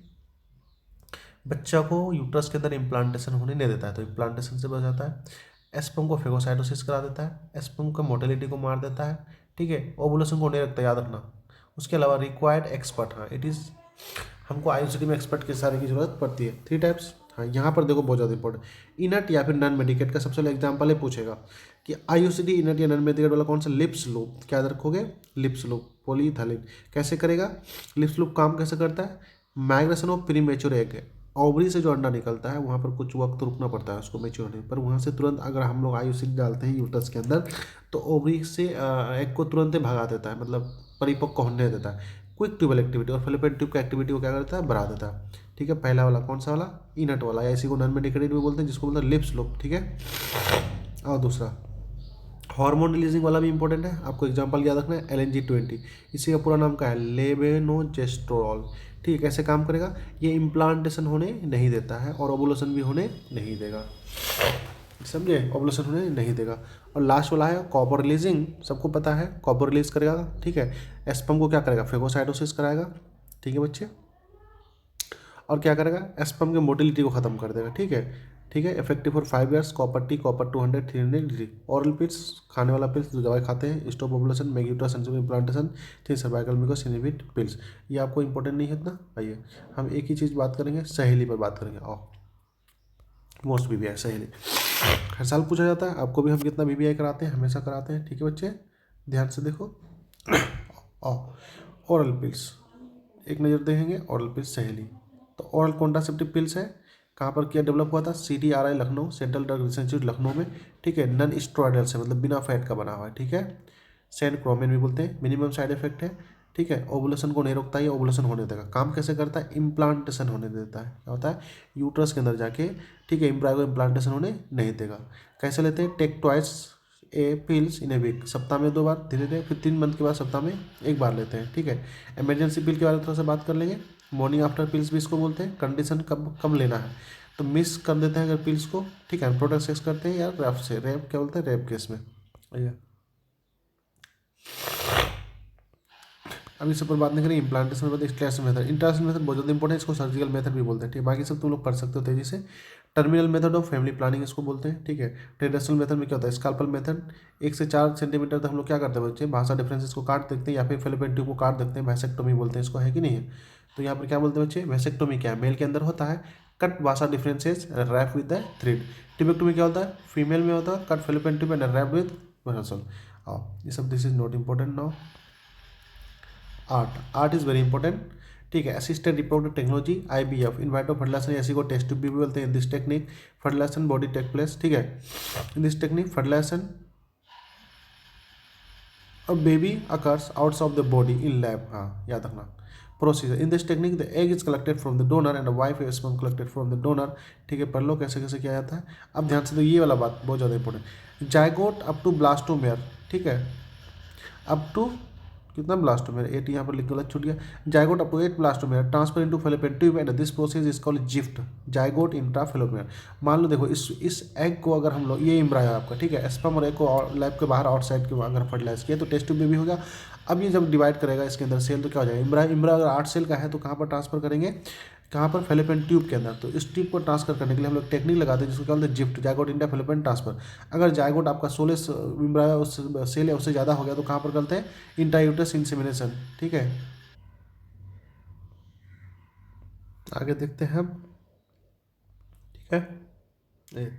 बच्चा को यूट्रस के अंदर इम्प्लांटेशन होने नहीं देता है, तो इम्प्लांटेशन से बचाता है, एस्पर्म को फेगोसाइटोसिस करा देता है, एस्पर्म का मोटिलिटी को मार देता है, ठीक है, ओवुलेशन को नहीं रखता, याद रखना। उसके अलावा रिक्वायर्ड एक्सपर्ट, हाँ इट इज़, हमको आईयूसीडी में एक्सपर्ट के सारे की जरूरत पड़ती है, 3 टाइप्स, हाँ यहाँ पर देखो बहुत ज़्यादा इंपॉर्टेंट, इनट या फिर नॉन मेडिकेट का सबसे पहले एग्जाम्पल ही पूछेगा कि आईयूसीडी इनट या नॉन मेडिकेट वाला कौन सा, लिप्स लूप, क्या रखोगे, लिप्स लूप, पॉलीइथाइलिन, कैसे करेगा, लिप्स लूप काम कैसे करता है, migration of premature egg, ovary से जो अंडा निकलता है वहाँ पर कुछ वक्त रुकना पड़ता है उसको मेच्योर होने पर, वहाँ से तुरंत अगर हम लोग आईयूसीडी डालते हैं यूट्रस के अंदर तो ओवरी से एग को तुरंत भगा देता है, मतलब परिपक्व होने देता है, क्विक ट्यूबल एक्टिविटी, और फेलोपियन ट्यूब की एक्टिविटी को क्या करता है, बढ़ा देता है, ठीक है। पहला वाला कौन सा वाला, इनट वाला, या इसी को नॉन मेडिकेटेड भी बोलते हैं, जिसको बोलते हैं लिप्स लूप, ठीक है। और दूसरा हार्मोन रिलीजिंग वाला भी इंपॉर्टेंट है, आपको एग्जांपल याद रखना है, LNG-20, इसी का पूरा नाम क्या है, लेवेनोजेस्ट्रोल, ठीक है। कैसे काम करेगा, ये इम्प्लांटेशन होने नहीं देता है और ओवुलेशन भी होने नहीं देगा, समझे, ओवुलेशन होने नहीं देगा। और लास्ट वाला है कॉपर रिलीजिंग, सबको पता है कॉपर रिलीज करेगा, ठीक है, एस्पर्म को क्या करेगा, फेगोसाइटोसिस कराएगा, ठीक है बच्चे, और क्या करेगा, एस्पर्म के मोटिलिटी को खत्म कर देगा, ठीक है, ठीक है। Effective for 5 years, copper T, copper 200 300 degree, oral pills, खाने वाला पिल्स जो दवाई खाते हैं, stop ovulation, make uterus sensitive implantation, ठीक, सर्वाइकल म्यूकस इनहिबिट पिल्स, ये आपको इंपॉर्टेंट नहीं है इतना। आइए हम एक ही चीज़ बात करेंगे, सहेली पर बात करेंगे, आओ मोस्ट BBI सहेली, हर साल पूछा जाता है, आपको भी हम कितना BBI कराते हैं, हमेशा कराते हैं, ठीक है बच्चे, ध्यान से देखो। आओ ओरल पिल्स, एक नज़र देखेंगे, ओरल पिल्स सहेली, तो ओरल कॉन्ट्रासेप्टिव पिल्स है, कहाँ पर क्या डेवलप हुआ था, CTRI Lucknow, central drug research institute Lucknow में, ठीक है, नॉन स्टेरॉयडल से, मतलब बिना फैट का बना हुआ है, ठीक है, सेंट क्रोमिन भी बोलते हैं, मिनिमम साइड इफेक्ट है, ठीक है, ओवुलेशन को नहीं रोकता, ये ओवुलेशन होने देगा, काम कैसे करता है, इम्प्लांटेशन होने देता है, क्या होता है, यूट्रस के अंदर जाके, ठीक है, एम्ब्रायो को इम्प्लांटेशन होने नहीं देगा। कैसे लेते हैं, take twice A pills in a week, सप्ताह में 2 बार, धीरे धीरे, फिर 3 मंथ के बाद सप्ताह में 1 बार लेते हैं, ठीक है। इमरजेंसी पिल के बारे में थोड़ा सा बात कर लेंगे, मॉर्निंग आफ्टर पिल्स भी इसको बोलते हैं, कंडीशन कब कब लेना है, तो मिस कर देते हैं अगर पिल्स को, ठीक है, प्रोडक्ट सेक्स करते हैं या रेप से, रेप क्या बोलते हैं, रेप केस में, आइए अब इस पर बात नहीं करेंगे। Implantation method, extraction method. Interaction method बहुत ज़्यादा इंपॉर्टेंट है, इसको सर्जिकल मेथड भी बोलते हैं, ठीक है। बाकी सब तुम लोग पढ़ सकते हो तेजी से। Terminal method of family planning इसको बोलते हैं, ठीक है। ट्रेडिशनल मेथड में क्या होता है, स्काल्पल मेथड। 1 से 4 सेंटीमीटर तक हम लोग क्या करते हैं बच्चे, भाषा डिफरेंसेस को काट देखते हैं या फिर फेलोपियन ट्यूब को काट देखते हैं, वैसेक्टोमी बोलते हैं इसको, है कि नहीं है। तो यहाँ पर क्या बोलते हैं बच्चे, वैसेक्टोमी क्या है, मेल के अंदर होता है, कट भाषा differences wrap with the thread. Tubectomy क्या होता है, फीमेल में होता है, cut fallopian tube and wrap with muscle. ये सब this is not important now. ART is very important, ठीक है। Assisted reproductive technology, IVF, in vitro fertilisation, ऐसी को टेस्ट ट्यूब भी बोलते हैं। This technique fertilisation body take place, ठीक है। इन दिस टेक्निक फर्टिलाइजेशन और baby occurs outs of the body in lab, हाँ याद रखना। Procedure, in this technique the egg is collected from the donor and wife is collected from the donor, ठीक है। पढ़ लो कैसे कैसे किया जाता है। अब ध्यान से, तो ये वाला बात बहुत ज़्यादा important. Zygote up to blastomere, ठीक है, अप टू कितना ब्लास्टोमेयर, 8 यहाँ पर लिख गलत छूट गया। Zygote up to 8 blastomere transfer into fallopian tube and this process is called GIFT zygote intra fallopian. मान लो देखो, इस एग को अगर हम लोग, ये इम्ब्रायो आपका, ठीक है, स्पर्म और एग को लैब के बाहर आउटसाइड के अगर फर्टिलाइज किया तो टेस्ट ट्यूब में भी हो गया। अब ये जब डिवाइड करेगा इसके अंदर सेल तो क्या हो जाएगा, इम्ब्रायो अगर 8 सेल का है तो कहाँ पर ट्रांसफर करेंगे, कहाँ पर, फेलोपियन ट्यूब के अंदर। तो इस ट्यूब को ट्रांसफर करने के लिए हम लोग टेक्निक लगाते हैं जिसको क्या बोलते हैं, gift zygote intra fallopian transfer. अगर जायगोट आपका 16 इम्ब्रायो सेल या उससे ज़्यादा हो गया तो कहाँ पर करते हैं, इंट्रायूटरस इंसेमिनेशन, ठीक है। आगे देखते हैं हम, ठीक है। ये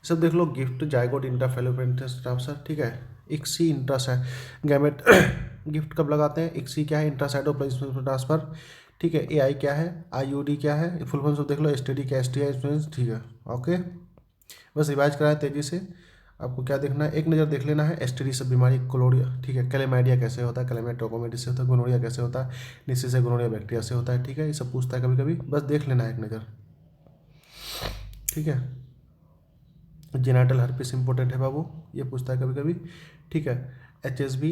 सब देख लो, GIFT zygote intra fallopian transfer, ठीक है। इक्सी इंट्रास है गैमेट गिफ्ट कब लगाते हैं, इक्सी क्या है, इंट्रासाइटोप्लाज्म ट्रांसफर, ठीक है। AI क्या है, IUD क्या है, फुल फॉर्म सब देख लो, STD क्या, STI, ठीक है। ओके, बस रिवाइज कराए तेजी से। आपको क्या देखना है, एक नज़र देख लेना है। STD सब बीमारी, कोलोरिया, ठीक है। क्लेमाइडिया कैसे होता है, क्लेमाइड ट्रोकोमेटिस से होता है। गोनोरिया कैसे होता है, निस्सी से गोनोरिया बैक्टीरिया से होता है, ठीक है। ये सब पूछता है कभी कभी, बस देख लेना है एक नज़र, ठीक है। जेनाइटल हर्पिस इंपॉर्टेंट है बाबू, ये पूछता है कभी कभी, ठीक है। HSV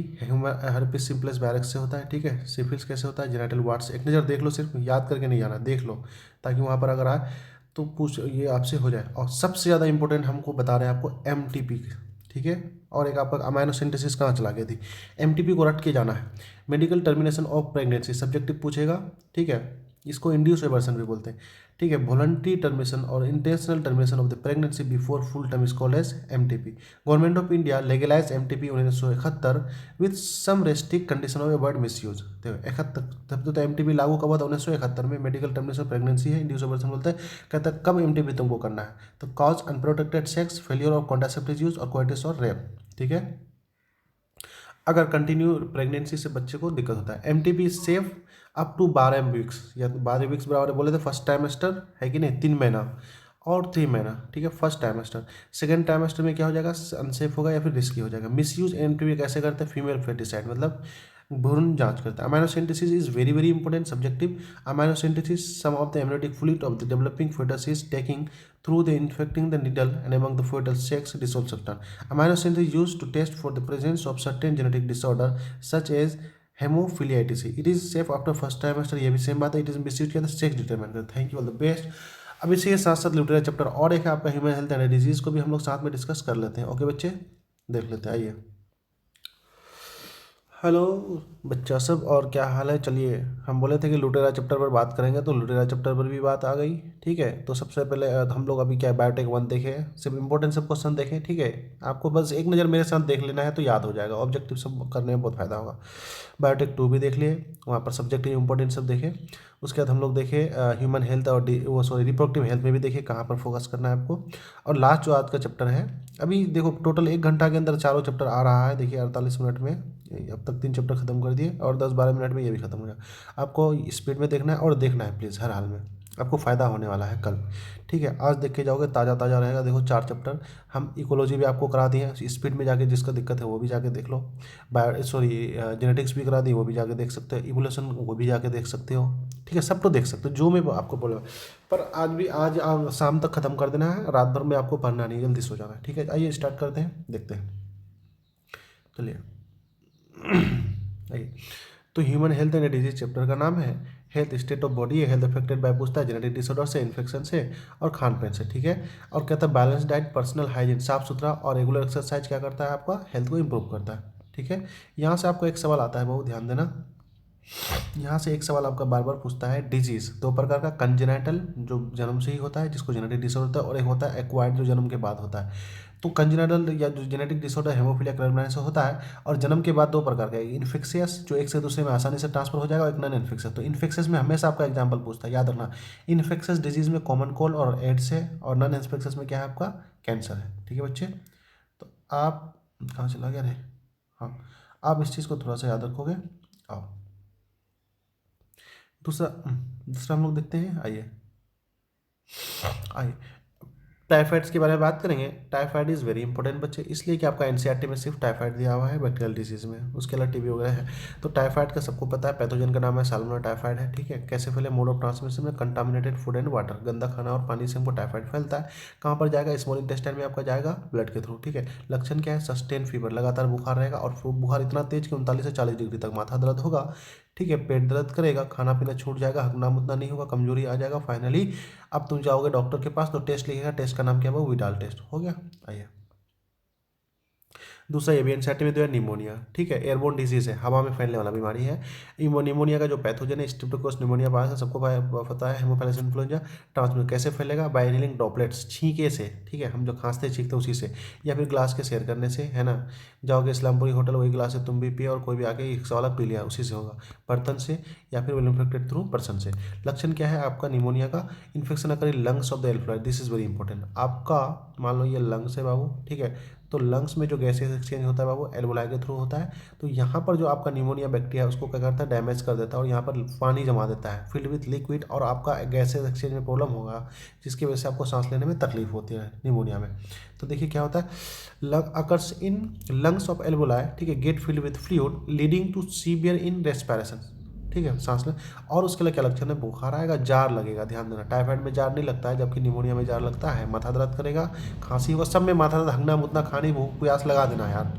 हर्पिस सिम्प्लेक्स वायरस से होता है, ठीक है। सिफिलिस कैसे होता है, जेनाइटल वार्ड से। एक नज़र देख लो, सिर्फ याद करके नहीं जाना, देख लो, ताकि वहाँ पर अगर आए तो पूछ ये आपसे हो जाए। और सबसे ज़्यादा इंपॉर्टेंट हमको बता रहे हैं आपको MTP, ठीक है। और एक आपका अमाइनोसिंथेसिस कहाँ चला गई थी, MTP को रट के जाना है। Medical termination of pregnancy subjective पूछेगा, ठीक है। इसको इंड्यूस एबॉर्शन भी बोलते हैं, ठीक है। वॉलंटरी टर्मिनेशन और intentional termination of the pregnancy before full term is called as MTP। Government of India legalise MTP 1971 with some restrict condition of avoid misuse. देखो 71 तब तो MTP लागू कब हुआ था, 1971 में। मेडिकल टर्मिनेशन प्रेगनेंसी है, इंड्यूस एबॉर्शन बोलते हैं। कहता है कब MTP तुमको करना है, तो cause unprotected sex, failure of contraceptive use और कोइटिस और रेप, ठीक है। अगर कंटिन्यू प्रेगनेंसी से बच्चे को दिक्कत होता है। MTP safe up to 12 weeks, या 12 वीक्स बराबर बोले थे फर्स्ट टाइमेस्टर, है कि नहीं, 3 महीना और 3 महीना, ठीक है, फर्स्ट टाइमेस्टर। सेकेंड टाइमेस्टर में क्या हो जाएगा, अनसेफ होगा या फिर रिस्की हो जाएगा। मिसयूज MTP कैसे करते हैं, फीमेल फेटिसाइड मतलब भ्रूण जांच करता है। Amniocentesis is very very important subjective. Amniocentesis some of the amniotic fluid of the developing fetus is taking through the infecting the needle and among the fetal sex dissolved substance. Amniosynthesis is used to test for the presence of certain genetic disorder such as haemophilia etc. It is safe after first trimester, ये भी same बात है। It is misuse किया था sex determine करता। Thank you, all the best. अब इसी के साथ साथ लिटरेचर चैप्टर और एक है आपका ह्यूमन हेल्थ एंड डिजीज को भी हम लोग साथ में डिस्कस कर लेते हैं। ओके बच्चे, देख लेते हैं, आइए। हेलो बच्चा सब, और क्या हाल है। चलिए, हम बोले थे कि लुटेरा चैप्टर पर बात करेंगे, तो लुटेरा चैप्टर पर भी बात आ गई, ठीक है। तो सबसे पहले हम लोग अभी क्या बायोटेक 1 देखे, सिर्फ इंपॉर्टेंट सब क्वेश्चन देखें, ठीक है। आपको बस एक नज़र मेरे साथ देख लेना है तो याद हो जाएगा, ऑब्जेक्टिव सब करने में बहुत फायदा होगा। बायोटेक 2 भी देख लिए, वहाँ पर सब्जेक्टिव इंपॉर्टेंट सब देखे। उसके बाद हम लोग देखे ह्यूमन हेल्थ और रिप्रोडक्टिव हेल्थ में भी देखे कहाँ पर फोकस करना है आपको। और लास्ट जो आज का चैप्टर है, अभी देखो टोटल 1 घंटा के अंदर चारों चैप्टर आ रहा है, देखिए 48 मिनट में अब तक 3 चैप्टर खत्म कर दिए, और 10-12 मिनट में ये भी खत्म हो जाएगा। आपको स्पीड में देखना है और देखना है प्लीज़, हर हाल में आपको फ़ायदा होने वाला है कल, ठीक है। आज देख के जाओगे ताज़ा ताज़ा रहेगा। देखो 4 चैप्टर हम इकोलॉजी भी आपको करा दिए हैं, स्पीड में जाके जिसका दिक्कत है वो भी जाके देख लो। जेनेटिक्स भी करा दी, वो भी जाके देख सकते हो। इवोल्यूशन वो भी जाके देख सकते हो, ठीक है। सब तो देख सकते हो जो मैं आपको बोला, पर आज आप शाम तक ख़त्म कर देना है, रात भर में आपको पढ़ना नहीं, जल्दी सो जाना है, ठीक है। आइए स्टार्ट करते हैं, देखते हैं, चलिए। आइए, तो human health and disease chapter का नाम है हेल्थ स्टेट ऑफ बॉडी है, हेल्थ अफेक्टेड बाय पूछता है जेनेटिक डिसऑर्डर से, इन्फेक्शन से और खान पान से, ठीक है। और कहता है बैलेंस डाइट, पर्सनल हाइजीन, साफ सुथरा और रेगुलर एक्सरसाइज क्या करता है आपका हेल्थ को इंप्रूव करता है, ठीक है। यहाँ से आपको एक सवाल आता है, बहुत ध्यान देना। यहाँ से एक सवाल आपका बार बार पूछता है डिजीज, दो प्रकार का, कंजेनाइटल जो जन्म से ही होता है जिसको जेनेटिक डिसऑर्डर होता है, और एक होता है एक्वायर्ड जो जन्म के बाद होता है। तो कंजेनाइटल या जो जेनेटिक डिसऑर्डर हेमोफीलिया कैरोलिनाई से होता है, और जन्म के बाद दो प्रकार का, इन्फेक्शियस जो एक से दूसरे में आसानी से ट्रांसफर हो जाएगा, और एक नॉन इन्फेक्शियस। तो इन्फेक्शियस में हमेशा आपका एग्जाम्पल पूछता है, याद रखना। इन्फेक्शियस डिजीज में कॉमन कोल्ड और एड्स है, और नॉन इन्फेक्शियस में क्या है आपका कैंसर है, ठीक है बच्चे। तो आप कहाँ चला गया रे, हाँ, आप इस चीज़ को थोड़ा सा याद रखोगे। आओ दूसरा दूसरा हम लोग देखते हैं, आइए आइए टाइफाइड्स के बारे में बात करेंगे। टाइफाइड इज़ वेरी इंपॉर्टेंट बच्चे, इसलिए कि आपका एनसीईआरटी में सिर्फ टाइफाइड दिया हुआ है बैक्टीरियल डिजीज में, उसके अलावा टीबी वगैरह है। तो टाइफाइड का सबको पता है, पैथोजन का नाम है साल्मोनेला टाइफाइड है, ठीक है। कैसे फैले, मोड ऑफ ट्रांसमिशन में कंटामिनेटेड फूड एंड वाटर, गंदा खाना और पानी से हमको टाइफाइड फैलता है। कहाँ पर जाएगा, स्मॉल इंटेस्टाइन में आपका जाएगा ब्लड के थ्रू, ठीक है। लक्षण क्या है, सस्टेन फीवर, लगातार बुखार रहेगा, और बुखार इतना तेज कि 39 से 40 डिग्री तक, माथा दर्द होगा, ठीक है, पेट दर्द करेगा, खाना पीना छूट जाएगा, हगना मुतना नहीं होगा, कमजोरी आ जाएगा। फाइनली अब तुम जाओगे डॉक्टर के पास तो टेस्ट लिखेगा, टेस्ट का नाम क्या है वो विडाल टेस्ट हो गया। आइए दूसरा एवियन सेटिंग में तो है निमोनिया, ठीक है, एयरबोर्न डिजीज है, हवा में फैलने वाला बीमारी है। निमोनिया का जो पैथोजन है स्ट्रेप्टोकोकस निमोनिया वायरस है, सबको पता है। हेमोफिलस इन्फ्लुएंजा ट्रांसमिट कैसे फैलेगा, बाय इनहेलिंग ड्रॉपलेट्स, छींके से, ठीक है, हम जो खांसते छींकते उसी से, या फिर ग्लास के शेयर करने से, है ना। जाओगे इस्लामपुरी होटल, वही ग्लास से तुम भी पिए और कोई भी आके एक वाला पी लिया, उसी से होगा। बर्तन से या फिर इन्फेक्टेड थ्रू पर्सन से। लक्षण क्या है आपका निमोनिया का, infection occur lungs of the एल्फ्लॉय, दिस इज वेरी इंपॉर्टेंट। आपका मान लो ये लंग्स है बाबू, ठीक है, तो लंग्स में जो गैसेस एक्सचेंज होता है बाबू एल्वोलाई के थ्रू होता है। तो यहाँ पर जो आपका निमोनिया बैक्टीरिया है उसको क्या करता है, डैमेज कर देता है, और यहाँ पर पानी जमा देता है फिल्ड विथ लिक्विड, और आपका गैसेस एक्सचेंज में प्रॉब्लम होगा, जिसकी वजह से आपको सांस लेने में तकलीफ होती है निमोनिया में। तो देखिए क्या होता है, lung occurs in lungs of alveoli, ठीक है, get filled with fluid leading to severe in respiration, ठीक है, सांस लें। और उसके लिए क्या लक्षण है, बुखार आएगा, जार लगेगा, ध्यान देना, टाइफाइड में जार नहीं लगता है, जबकि निमोनिया में जार लगता है। माथा दर्द करेगा, खांसी होगा, सब में माथा दर्द, हंगना मुतना, खानी, भूख प्यास लगा देना यार।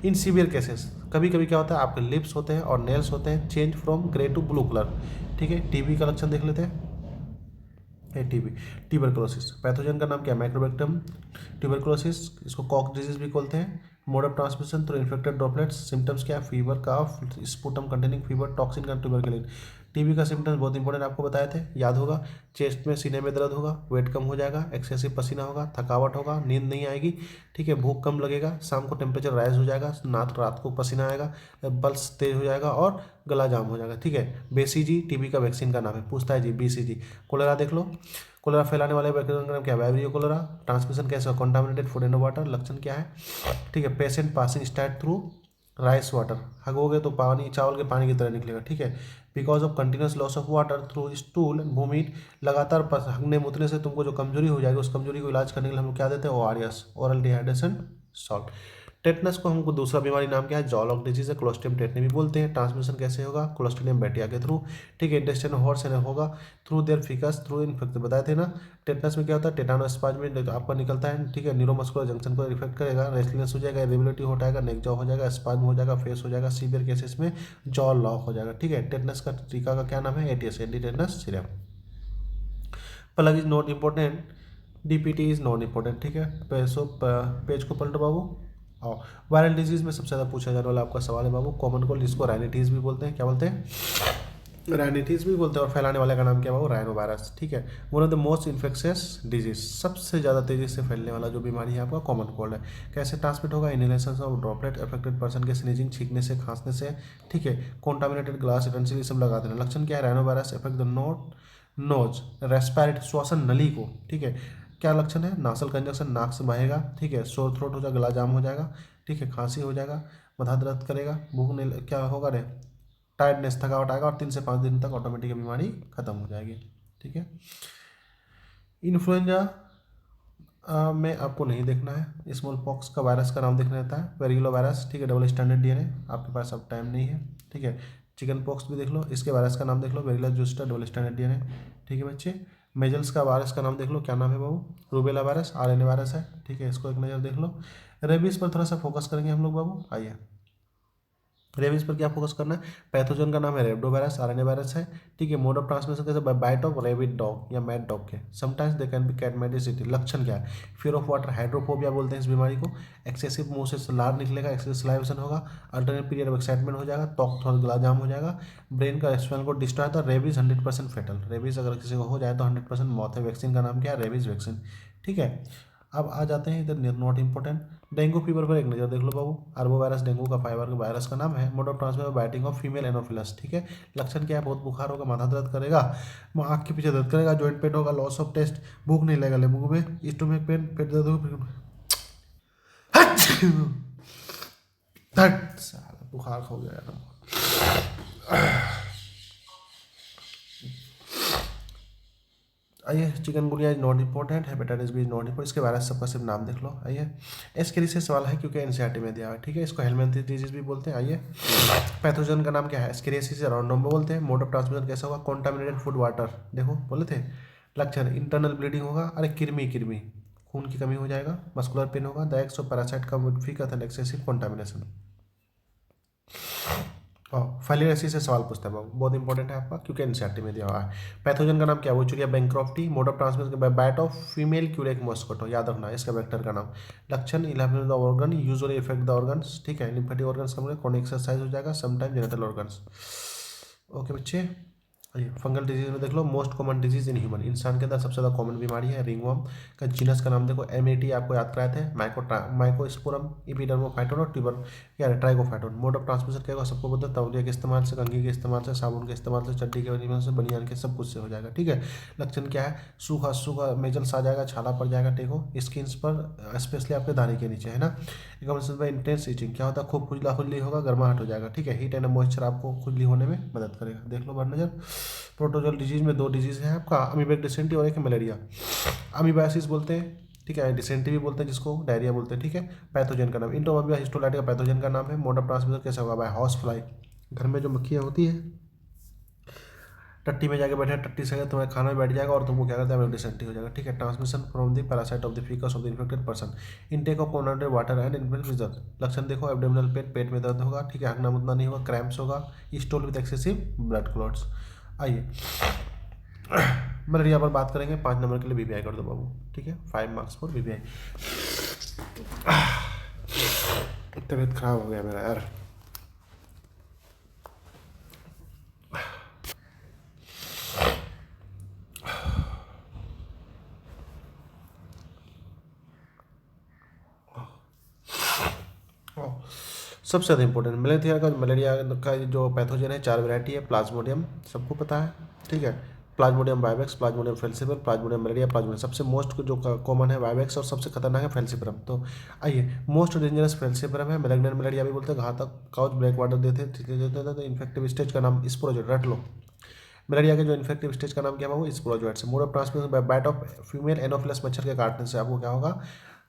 इन सीवियर केसेस कभी कभी क्या होता है, आपके लिप्स होते हैं और नेल्स होते हैं change from grey to blue colour, ठीक है। टीबी का लक्षण देख लेते हैं, टीबी ट्यूबरकुलोसिस, पैथोजन का नाम क्या है, माइक्रोबैक्टीरियम ट्यूबरकुलोसिस, इसको कॉक डिजीज भी बोलते हैं। Mode of transmission through infected droplets, symptoms क्या है, फीवर, काफ, स्पुटम कंटेनिंग फीवर, टॉक्सिन का ट्यूबरकुलिन। टीबी का सिम्टम्स बहुत इंपॉर्टेंट आपको बताए थे, याद होगा। चेस्ट में, सीने में दर्द होगा, वेट कम हो जाएगा, एक्सेसिव पसीना होगा, थकावट होगा, नींद नहीं आएगी, ठीक है, भूख कम लगेगा, शाम को टेम्परेचर राइज हो जाएगा, रात को पसीना आएगा, पल्स तेज हो जाएगा, और गला जाम हो जाएगा, ठीक है। बेसीजी टीबी का वैक्सीन का नाम है, पूछता है जी बीसीजी। कोलेरा देख लो, कोलेरा फैलाने वाले बैक्टीरिया का नाम क्या है, वाइब्रियो कोलेरा। ट्रांसमिशन कैसे हो, कंटामिनेटेड फूड एंड वाटर, लक्षण क्या है, ठीक है, patient passing start through rice water, हगोगे तो पानी, चावल के पानी की तरह निकलेगा, ठीक है। Because of continuous loss of water through stool and vomit, लगातार हगने मुतने से तुमको जो कमजोरी हो जाएगी, उस कमजोरी को इलाज करने के लिए हम लोग क्या देते हैं, ORS, oral dehydration salt. Tetanus को हमको दूसरा बीमारी नाम क्या है, जॉलॉक डिजीज है, क्लोस्ट्रिडियम टेटनी भी बोलते हैं। ट्रांसमिशन कैसे होगा, क्लोस्ट्रिडियम बैक्टीरिया के थ्रू, ठीक है। इंटेस्टाइन हॉर्स होगा through their ficus, through infect बताए थे ना। टेटनस में क्या होता है, टेटानोस्पाज में आपका निकलता है, ठीक है, न्यूरोमस्कुलर जंक्शन को इफेक्ट करेगा, रेस्टलेस हो जाएगा, इरिटेबिलिटी हो जाएगा, नेक जॉ हो जाएगा, स्पाज्म हो जाएगा, फेस हो जाएगा, सीवियर केसेस में जॉ लॉक हो जाएगा, ठीक है। टेटनस का टीका का क्या नाम है, ATS, anti tetanus serum. Plug is not important, DPT is not important, ठीक है। पेज को पलटो बाबू। और वायरल डिजीज में सबसे ज़्यादा पूछा जाने वाला आपका सवाल है बाबू, कॉमन कोल्ड, जिसको राइनिटीज भी बोलते हैं, क्या बोलते हैं, राइनिटीज भी बोलते हैं। और फैलाने वाले का नाम क्या है बाबू, राइनो वायरस, ठीक है। One of the most infectious disease, सबसे ज़्यादा तेजी से फैलने वाला जो बीमारी है आपका कॉमन कोल्ड है। कैसे ट्रांसमिट होगा, inhalation of droplet affected person के स्नीजिंग, छींकने से, खांसने से, ठीक है। कॉन्टामिनेटेड ग्लास यूटेंसिल ये सब लगा देना। लक्षण क्या है, rhino virus affect the nose, रेस्पिरेट, श्वसन नली को, ठीक है। क्या लक्षण है, नासल कंजक्शन, नाक से बहेगा, ठीक है, सोर थ्रोट हो जाएगा, गला जाम हो जाएगा, ठीक है, खांसी हो जाएगा, माथा दर्द करेगा, भूख नहीं, क्या होगा रे, टायर्डनेस, थकावट आएगा, और 3 से 5 दिन तक ऑटोमेटिक बीमारी खत्म हो जाएगी, ठीक है। इन्फ्लुएंजा में आपको नहीं देखना है, स्मॉल पॉक्स का वायरस का नाम देखना रहता है, वेरिकुलर वायरस, ठीक है, डबल स्टैंडर्ड डीएनए, आपके पास अब टाइम नहीं है, ठीक है। चिकन पॉक्स भी देख लो, इसके वायरस का नाम देख लो, वेरिकुलर जोस्टर, डबल स्टैंडर्ड डीएनए, ठीक है बच्चे। मेजल्स का वायरस का नाम देख लो, क्या नाम है बाबू, रूबेला वायरस, आरएनए वायरस है, ठीक है, इसको एक नज़र देख लो। रेबीज पर थोड़ा सा फोकस करेंगे हम लोग बाबू, आइए। रेबीज पर क्या फोकस करना है, पैथोजन का नाम है रेबडोवायरस, आरएनए वायरस है, ठीक है। मोड ऑफ ट्रांसमिशन कैसे, by bite of rabid dog या मैड डॉग के, समटाइम्स दे कैन बी कैटमेडिसिटी। लक्षण क्या है, फियर ऑफ वाटर, हाइड्रोफोबिया बोलते हैं इस बीमारी को, एक्सेसिव मुंह से लार निकलेगा, एक्सेसिव सलाइवेशन होगा, अल्टरनेट पीरियड ऑफ एक्साइटमेंट हो जाएगा, टॉक थोड़ा गला जाम हो जाएगा, ब्रेन का स्पेल को डिस्ट्रॉय होता है। रेबीज 100% फेटल, रेबीज अगर किसी को हो जाए तो 100% मौत है। वैक्सीन का नाम क्या है, रेबीज वैक्सीन, ठीक है। अब आ जाते हैं इधर नॉट इंपॉर्टेंट, डेंगू फीवर पर एक नजर देख लो बाबू। आर्बो वायरस डेंगू का फाइबर के वायरस का नाम है। Mode of transmission biting of female Anopheles, ठीक है। लक्षण क्या है, बहुत बुखार होगा, माथा दर्द करेगा, आँख के पीछे दर्द करेगा, जॉइंट पेन होगा, लॉस ऑफ टेस्ट, भूख नहीं लगेगा मुंह में, स्टोमक पेन, पेट दर्द होगा, साला बुखार हो गया यार। आइए, chikungunya is not important, hepatitis B is not important, इसके बारे में सबका सिर्फ नाम देख लो। आइए, एस्केरी से सवाल है क्योंकि एनसीईआरटी में दिया हुआ है, ठीक है। इसको हेलमेंथिस डिजीज भी बोलते हैं। आइए, पैथोजन का नाम क्या है, एस्केरियासिस राउंडोम बोलते हैं। मोड ऑफ ट्रांसमिशन कैसा होगा, कॉन्टामिनेटेड फूड वाटर, देखो बोले थे। लक्षण, इंटरनल ब्लीडिंग होगा, अरे किरमी किरमी, खून की कमी हो जाएगा, मस्कुलर पेन होगा, द एक्स ऑफ पैरासाइट का फिकस एक्सेसिव कॉन्टामिनेशन। फाइलियरेसिस से सवाल पूछता है बाबू, बहुत इंपॉर्टेंट है आपका क्योंकि एनसीईआरटी में दिया हुआ है। पैथोजन का नाम क्या हो चुकी है, bancrofti. Mode of transmission by bite of female culex mosquito, याद रखना इसका वेक्टर का नाम। लक्षण, इलाज the organ usually affect the organs, ठीक है। लिम्फेटिक ऑर्गन्स कम, क्रॉनिक एक्सरसाइज हो जाएगा, समटाइम जेनिटल ऑर्गन्स। ओके बच्चे, फंगल डिजीज में देख लो, most common disease in human, इंसान के अंदर सबसे ज़्यादा कॉमन बीमारी है रिंगवर्म का। जीनस का नाम देखो, एमएटी आपको याद कराए थे, माइकोस्पोरम, इपिडर्मोफाइटोन और ट्यूबर क्या है, ट्राइकोफाइटोन। मोड ऑफ ट्रांसमिशन क्या होगा, सबको पता है, तौलिया के इस्तेमाल से, कंघी के इस्तेमाल से, साबुन के इस्तेमाल से, चड्डी के इस्तेमाल से, बनियान के, सब कुछ से हो जाएगा, ठीक है। लक्षण क्या है, सूखा सूखा मेजल्स आ जाएगा, छाला पड़ जाएगा, देखो स्किन पर, स्पेशली आपके दाढ़ी के नीचे, है ना। इंटेंस ईचिंग क्या होता है, खूब खुजला खुजली होगा, गर्माहट हो जाएगा, ठीक है। हीट एंड मॉइस्चर आपको खुजली होने में मदद करेगा, देख लो बार नजर। प्रोटोजोल डिजीज में दो डिजीज है आपका, अमीबिक डिसेंट्री और एक मलेरिया। अमीबाइसिस बोलते हैं, ठीक है, डिसेंट्री भी बोलते हैं जिसको, डायरिया बोलते हैं, ठीक है। पैथोजन का नाम, इंटोमीबिया हिस्टोलाइट का पैथोजन का नाम है। मोड ऑफ ट्रांसमिशन कैसा होगा, बाय हाउस फ्लाई, घर में जो मक्खियाँ होती है, टट्टी में जाके बैठे, टट्टी से तुम्हारे खाना में बैठ जाएगा और तुमको क्या करता है, डिसेंट्री हो जाएगा, ठीक है। Transmission from the parasite of the faeces of the infected person. Intake of contaminated water and infect result. लक्षण देखो, एब्डोमिनल पेन, पेट में दर्द होगा, ठीक है, हगना मुतना नहीं होगा, क्रैम्प्स होगा, stool with excessive blood clots. आइए, मलेरिया पर बात करेंगे, 5 नंबर के लिए बीबीआई कर दो बाबू, ठीक है, 5 मार्क्स फॉर बीबीआई। तबीयत खराब हो गया मेरा यार। सबसे ज़्यादा इंपॉर्टेंट, मलेरिया का जो पैथोजन है 4 वैरायटी है। प्लाज्मोडियम सबको पता है, ठीक है। Plasmodium vivax, Plasmodium falciparum, Plasmodium malaria, Plasmodium सबसे मोस्ट जो कॉमन है वाइवेक्स, और सबसे खतरनाक है फेल्सिफरम। तो आइए, मोस्ट डेंजरस फेल्सिफरम है। मैलिग्नेंट मलेरिया भी बोलते हैं, घातक काउच ब्लैक वाटर देते हैं। तो इन्फेक्टिव स्टेज का नाम स्पोरोजोइट, रट लो। मलेरिया के जो इन्फेक्टिव स्टेज का नाम क्या है, स्पोरोजोइट से। Mode of transmission by bite of female anopheles मच्छर के काटने से आपको क्या होगा,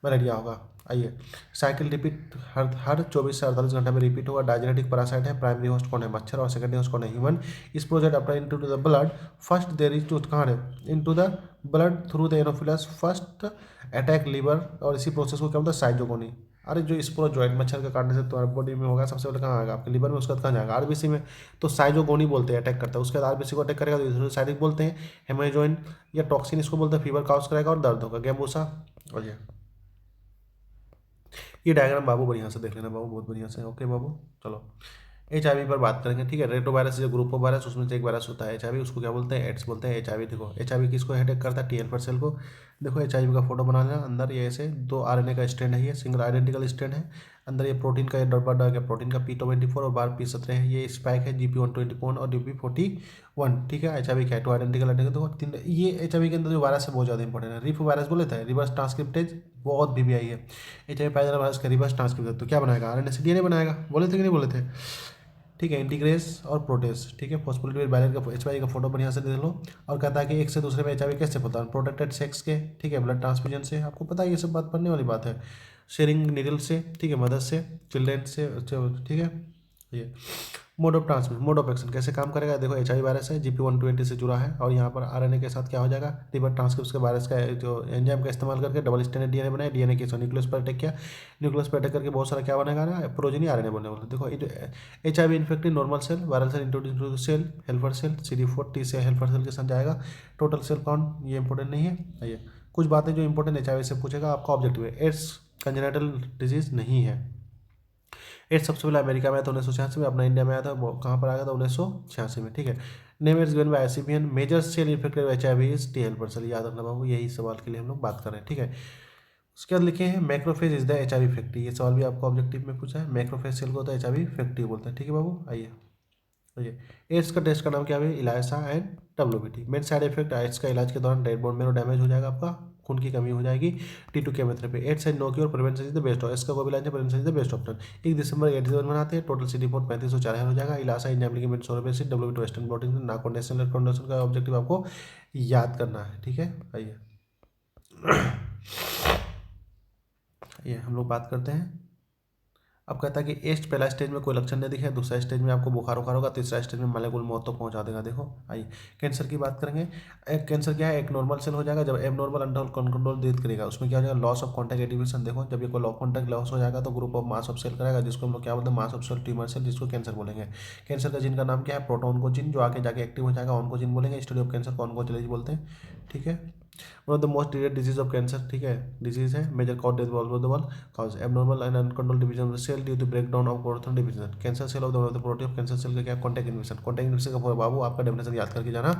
मलेरिया होगा। आइए, साइकिल रिपीट हर 24 से 48 घंटे में रिपीट होगा। डायजेनेटिक पैरासाइट है, प्राइमरी होस्ट कौन है, मच्छर, और सेकेंडरी होस्ट कौन है, ह्यूमन। इस प्रोजेक्ट अपना into the blood first there is two कहाँ है, into the blood through the anopheles first attack liver, और इसी प्रोसेस को क्या बोलते हैं, साइटोगोनी। अरे जो स्पोरोजोइट मच्छर के काटने से तुम्हारे बॉडी में होगा, सबसे पहले कहाँ आएगा, आपके लिवर में, उसके बाद कहाँ जाएगा, आरबीसी में। तो साइजोगोनी बोलते हैं, अटैक करता है, उसके बाद आरबीसी को अटैक करेगा तो साइडिक बोलते हैं। हेमोजोइन या टॉक्सिन इसको बोलते हैं, फीवर काउस करेगा और दर्द होगा, गैम्बूसा। और ये डायग्राम बाबू बढ़िया से देख लेना बाबू, बहुत बढ़िया से, ओके बाबू। चलो, HIV पर बात करेंगे, ठीक है। रेटो वायरस जो ग्रुप ऑफ वायरस, उसमें से एक वायरस होता है HIV, उसको क्या बोलते हैं, एड्स बोलते हैं। HIV देखो, HIV किसको अटैक करता है, TN पर सेल को। देखो HIV का फोटो बना लेना, अंदर ये ऐसे 2 RNA का स्ट्रैंड है, ये सिंगल आइडेंटिकल स्ट्रैंड है। अंदर ये प्रोटीन का, ये डब्बा डाल के प्रोटीन का P24 और बाहर P17 है। ये स्पाइक है GP121 और DP41, ठीक है। HIV क्या है, 2 आइडेंटिकल देखो 3। ये HIV के अंदर जो वायरस है बहुत ज़्यादा इंपॉर्टेंट है। रिफ वायरस बोले थे, रिवर्स ट्रांसक्रिप्टेज, बहुत BBI है। HIV पाया जाने वायरस का रिवर्स ट्रांसक्रिप्टेज, तो क्या बनाएगा, RNA से DNA बनाएगा, बोले थे कि नहीं बोले थे, ठीक है। इंटीग्रेस और प्रोटेस, ठीक है। फॉस्फोलिपिड बैलेंस का HIV का फोटो बढ़िया से देख लो। और कहता है कि एक से दूसरे में HIV कैसे होता है, प्रोटेक्टेड सेक्स के, ठीक है, ब्लड ट्रांसफ्यूजन से, आपको पता है ये सब बात पढ़ने वाली बात है। शेयरिंग नीडल से, ठीक है, मदर से, चिल्ड्रेन से, ठीक है, ये mode of transmission, mode of action कैसे काम करेगा, देखो HIV वायरस है, GP120 से जुड़ा है और यहाँ पर RNA के साथ क्या हो जाएगा, रिवर्स ट्रांसक्रिप्शन के वायरस का जो एंजाइम का इस्तेमाल करके डबल स्टैंडर्ड DNA बनाए, DNA के न्यूक्लियस पर अटैक किया, न्यूक्लियस पर अटैक करके बहुत सारा क्या बनेगा ना, प्रोटीन RNA बने वाला। देखो HIV infected normal cell, viral cell, introduce cell, helper cell, CD4 T से हेल्पर सेल के साथ जाएगा, टोटल सेल काउंट ये इंपॉर्टेंट नहीं है। ये कुछ बातें जो इंपॉर्टेंट HIV से पूछेगा आपका ऑब्जेक्टिव है। एड्स कंजेनिटल डिजीज नहीं है। एड्स सबसे पहले अमेरिका में आया था 1986 में, अपना इंडिया में आया था वो कहाँ पर आ गया था 1986 में, ठीक है। Name is given by ICBN, major cell infected HIV is T helper cell, याद रखना बाबू, यही सवाल के लिए हम लोग बात कर रहे हैं, ठीक है। उसके बाद लिखे हैं macrophage is the HIV factory, ये सवाल भी आपको ऑब्जेक्टिव में पूछा है, मैक्रोफेज सेल को होता है HIV फैक्ट्री बोलते हैं, ठीक है बाबू। आइए आइए, एड्स का टेस्ट का नाम क्या है, ELISA and WBT। Main side effect, AIDS का इलाज के दौरान डेड बोन में डैमेज हो जाएगा, आपका खून की कमी हो जाएगी। T2 chemotherapy, AIDS and no cure, prevention is the best, इसका कोई भी इलाज है, prevention is the best option. 1 दिसंबर 87 मनाते हैं, टोटल CD4 3504 हो जाएगा। ELISA enzyme linked sorbent assay, WBT western blotting, ना कंडेंसेशन कंडेंसेशन का ऑब्जेक्टिव आपको याद करना है, ठीक है। आइए ये हम लोग बात करते हैं। अब कहता है कि एस्ट पहला स्टेज में कोई लक्षण नहीं दिखे, दूसरा स्टेज में आपको बुखार उखार होगा, तीसरा स्टेज में मालिक्यूल मौत तक पहुंचा देगा। देखो आइए कैंसर की बात करेंगे। एक कैंसर क्या है, एक नॉर्मल सेल हो जाएगा, जब एबनॉर्मल अनकंट्रोल डेथ करेगा उसमें क्या हो जाएगा, लॉस ऑफ कॉन्टैक्ट एडिवेशन। देखो जब ये कोई लॉ कॉन्टैक्ट लॉस हो जाएगा तो group of mass of cell करेगा, जिसको हम लोग क्या बोलते हैं, mass of cell tumour cell, जिसको कैंसर बोलेंगे। कैंसर का जीन का नाम क्या है, प्रोटोनकोजिन, जो आगे जाके एक्टिव हो जाएगा ऑनकोजिन बोलेंगे। स्टडी ऑफ कैंसर को ऑनकोजिन बोलते हैं, ठीक है। One of the most delayed disease of cancer, ठीक है, डिजीज है, major cause death of the one cause abnormal and uncontrolled division of the cell due to breakdown of growth and division। Cancer cell of the protein of cancer cell का क्या, contact इन्वेशन। Contact इन्वेशन का पूरा बाबू आपका definition याद करके जाना।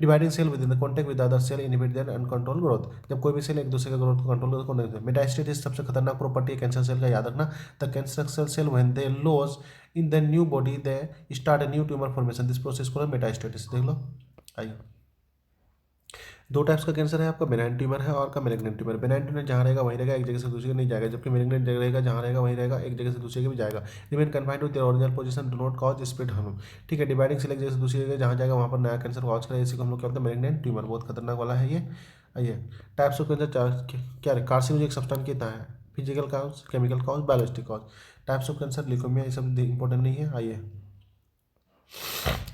Dividing cell within the contact with other cell inhibit their uncontrol growth, जब कोई भी सेल एक दूसरे का ग्रोथ को कंट्रोल करते हैं। मेटास्टेसिस सबसे खतरनाक प्रॉपर्टी है कैंसर सेल का, याद रखना। The cancer cell when they loss in the new body they start a new tumour formation, this process को मेटास्टेसिस। देख लो आइए, दो टाइप्स का कैंसर है आपका, बेनाइन ट्यूमर है और का मैलिग्नेंट ट्यूमर। बेनाइन ट्यूमर जहाँ रहेगा वहीं रहेगा, एक जगह से दूसरी जगह नहीं जाएगा, जबकि मैलिग्नेंट जगह रहेगा जहाँ रहेगा वहीं रहेगा, एक जगह से दूसरी जगह भी जाएगा। Remain confined to their original position, do not cause spread harm, ठीक है। डिवाइडिंग से एक जगह से दूसरी जगह जहाँ जाएगा वहाँ पर नया कैंसर कॉज करेगा, इसी को हम लोग क्या बोलते हैं, मैलिग्नेंट ट्यूमर। बहुत खतरनाक वाला है ये। आइए टाइप्स ऑफ कैंसर क्या है, कार्सिनोजेनिक सब्सटेंस कितना है, physical cause, chemical cause, biological cause. Types of cancer, leukaemia, ये सब इंपॉर्टेंट नहीं है। आइए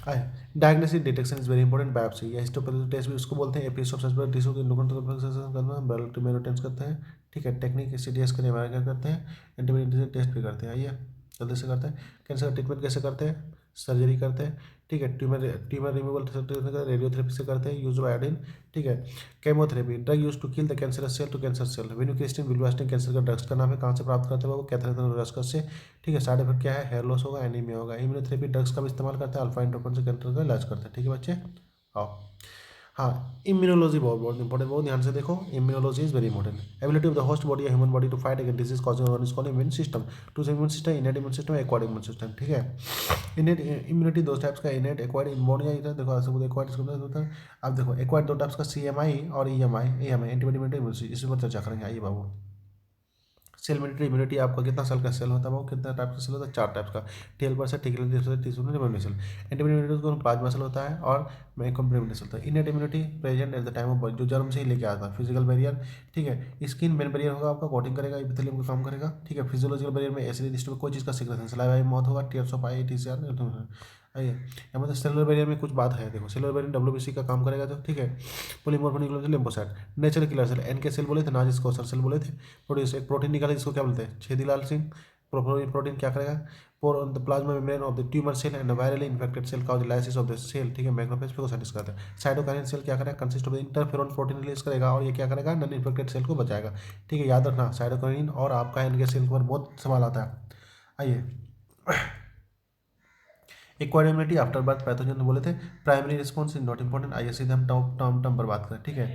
आए diagnosis detection is very important. Biopsy या हिस्टोपैथोलॉजी टेस्ट भी उसको बोलते हैं। एपीएस ऑफ सस्पेक्ट टिश्यू के करते हैं, टेस्ट करते हैं, ठीक है। टेक्निक CTS का निवारण करते हैं, एंटीबॉडी टेस्ट भी करते हैं। आइए जल्दी से करते हैं। कैंसर का ट्रीटमेंट कैसे करते हैं, सर्जरी करते हैं, ठीक है। ट्यूमर ट्यूमर रिमूवल रेडियोथेरेपी से करते हैं, यूज ऑफ आयोडीन, ठीक है। Chemotherapy, drug use to kill the cancer cell to cancer cell. Vincristine vinblastine cancer का ड्रग्स का नाम है, कहाँ से प्राप्त करते हैं वो, कैथरेथन से, ठीक है। साइड इफेक्ट क्या है, हेयर लॉस होगा, एनीमिया होगा। इम्यूनोथेरेपी ड्रग्स का भी इस्तेमाल करते हैं, अल्फा इंटरफेरोन से कैंसर का इलाज करते हैं, ठीक है बच्चे। आओ हाँ, इम्यूनोलॉजी बहुत बहुत इंपॉर्टेंट, बहुत ध्यान से देखो। Immunology is very important. Ability of the host body या human body to fight against disease causing organ is called immune system. Two immune system, innate immune system, acquired immune system, ठीक है। Innate immunity दो types का, इनेट acquired, inborn या इधर देखो ऐसे acquired इसको होता है। अब देखो एक्वायर्ड दो टाइप्स का, CMI और EMI एंटीबॉडी इम्यूनिटी, इसी पर चर्चा करेंगे। आइए बाबू, सेल मिलिट्री इम्यूनिटी आपका कितना सेल का सेल होता है, वो कितना टाइप का सेल होता है, 4 टाइप्स का। टेल से टिकल tissue memory cell. Antibody immunity को प्लाज्मा सेल होता है और कॉम्प्लीमेंट्री सेल होता है। Innate immunity present at the time of birth, जो जन्म से ही लेके आता है। फिजिकल बैरियर, ठीक है, स्किन मेन बैरियर होगा आपका, कोटिंग करेगा, एपिथेलियम का काम करेगा, ठीक है। फिजियोलॉजिकल बैरियर में एसिड डिस्ट्रीब्यूट कोई चीज़ का सिक्रेशन, सलाइवा मौत होगा, टीयर्स ऑफ आई TCR। आइए यहाँ मतलब सेलुलर बैरियर में कुछ बात है, देखो सेलुलर बैरियर WBC का काम करेगा, तो ठीक है। Polymorphonucleotide lymphocyte, natural killer cell, NK cell बोले थे, नाजिस कौशल सेल बोले थे। प्रोड्यूस एक प्रोटीन निकाले जिसको क्या बोलते हैं, छेदीलाल सिंह। प्रोटीन क्या करेगा, pore on the plasma membrane of the tumour cell and virally infected cell cause lysis of the cell, ठीक है। मैक्रोफेज फेगोसाइटिस करता है। साइटोकाइनिन सेल क्या करेगा, consist of interferon protein release करेगा और ये क्या करेगा, नॉन इन्फेक्टेड सेल को बचाएगा, ठीक है। याद रखना साइटोकाइनिन और आपका NK सेल पर बहुत सवाल आता है। आइए acquired immunity after birth pathogen बोले थे। Primary response is not important. आइए सीधे हम टर्म पर बात करें, ठीक है।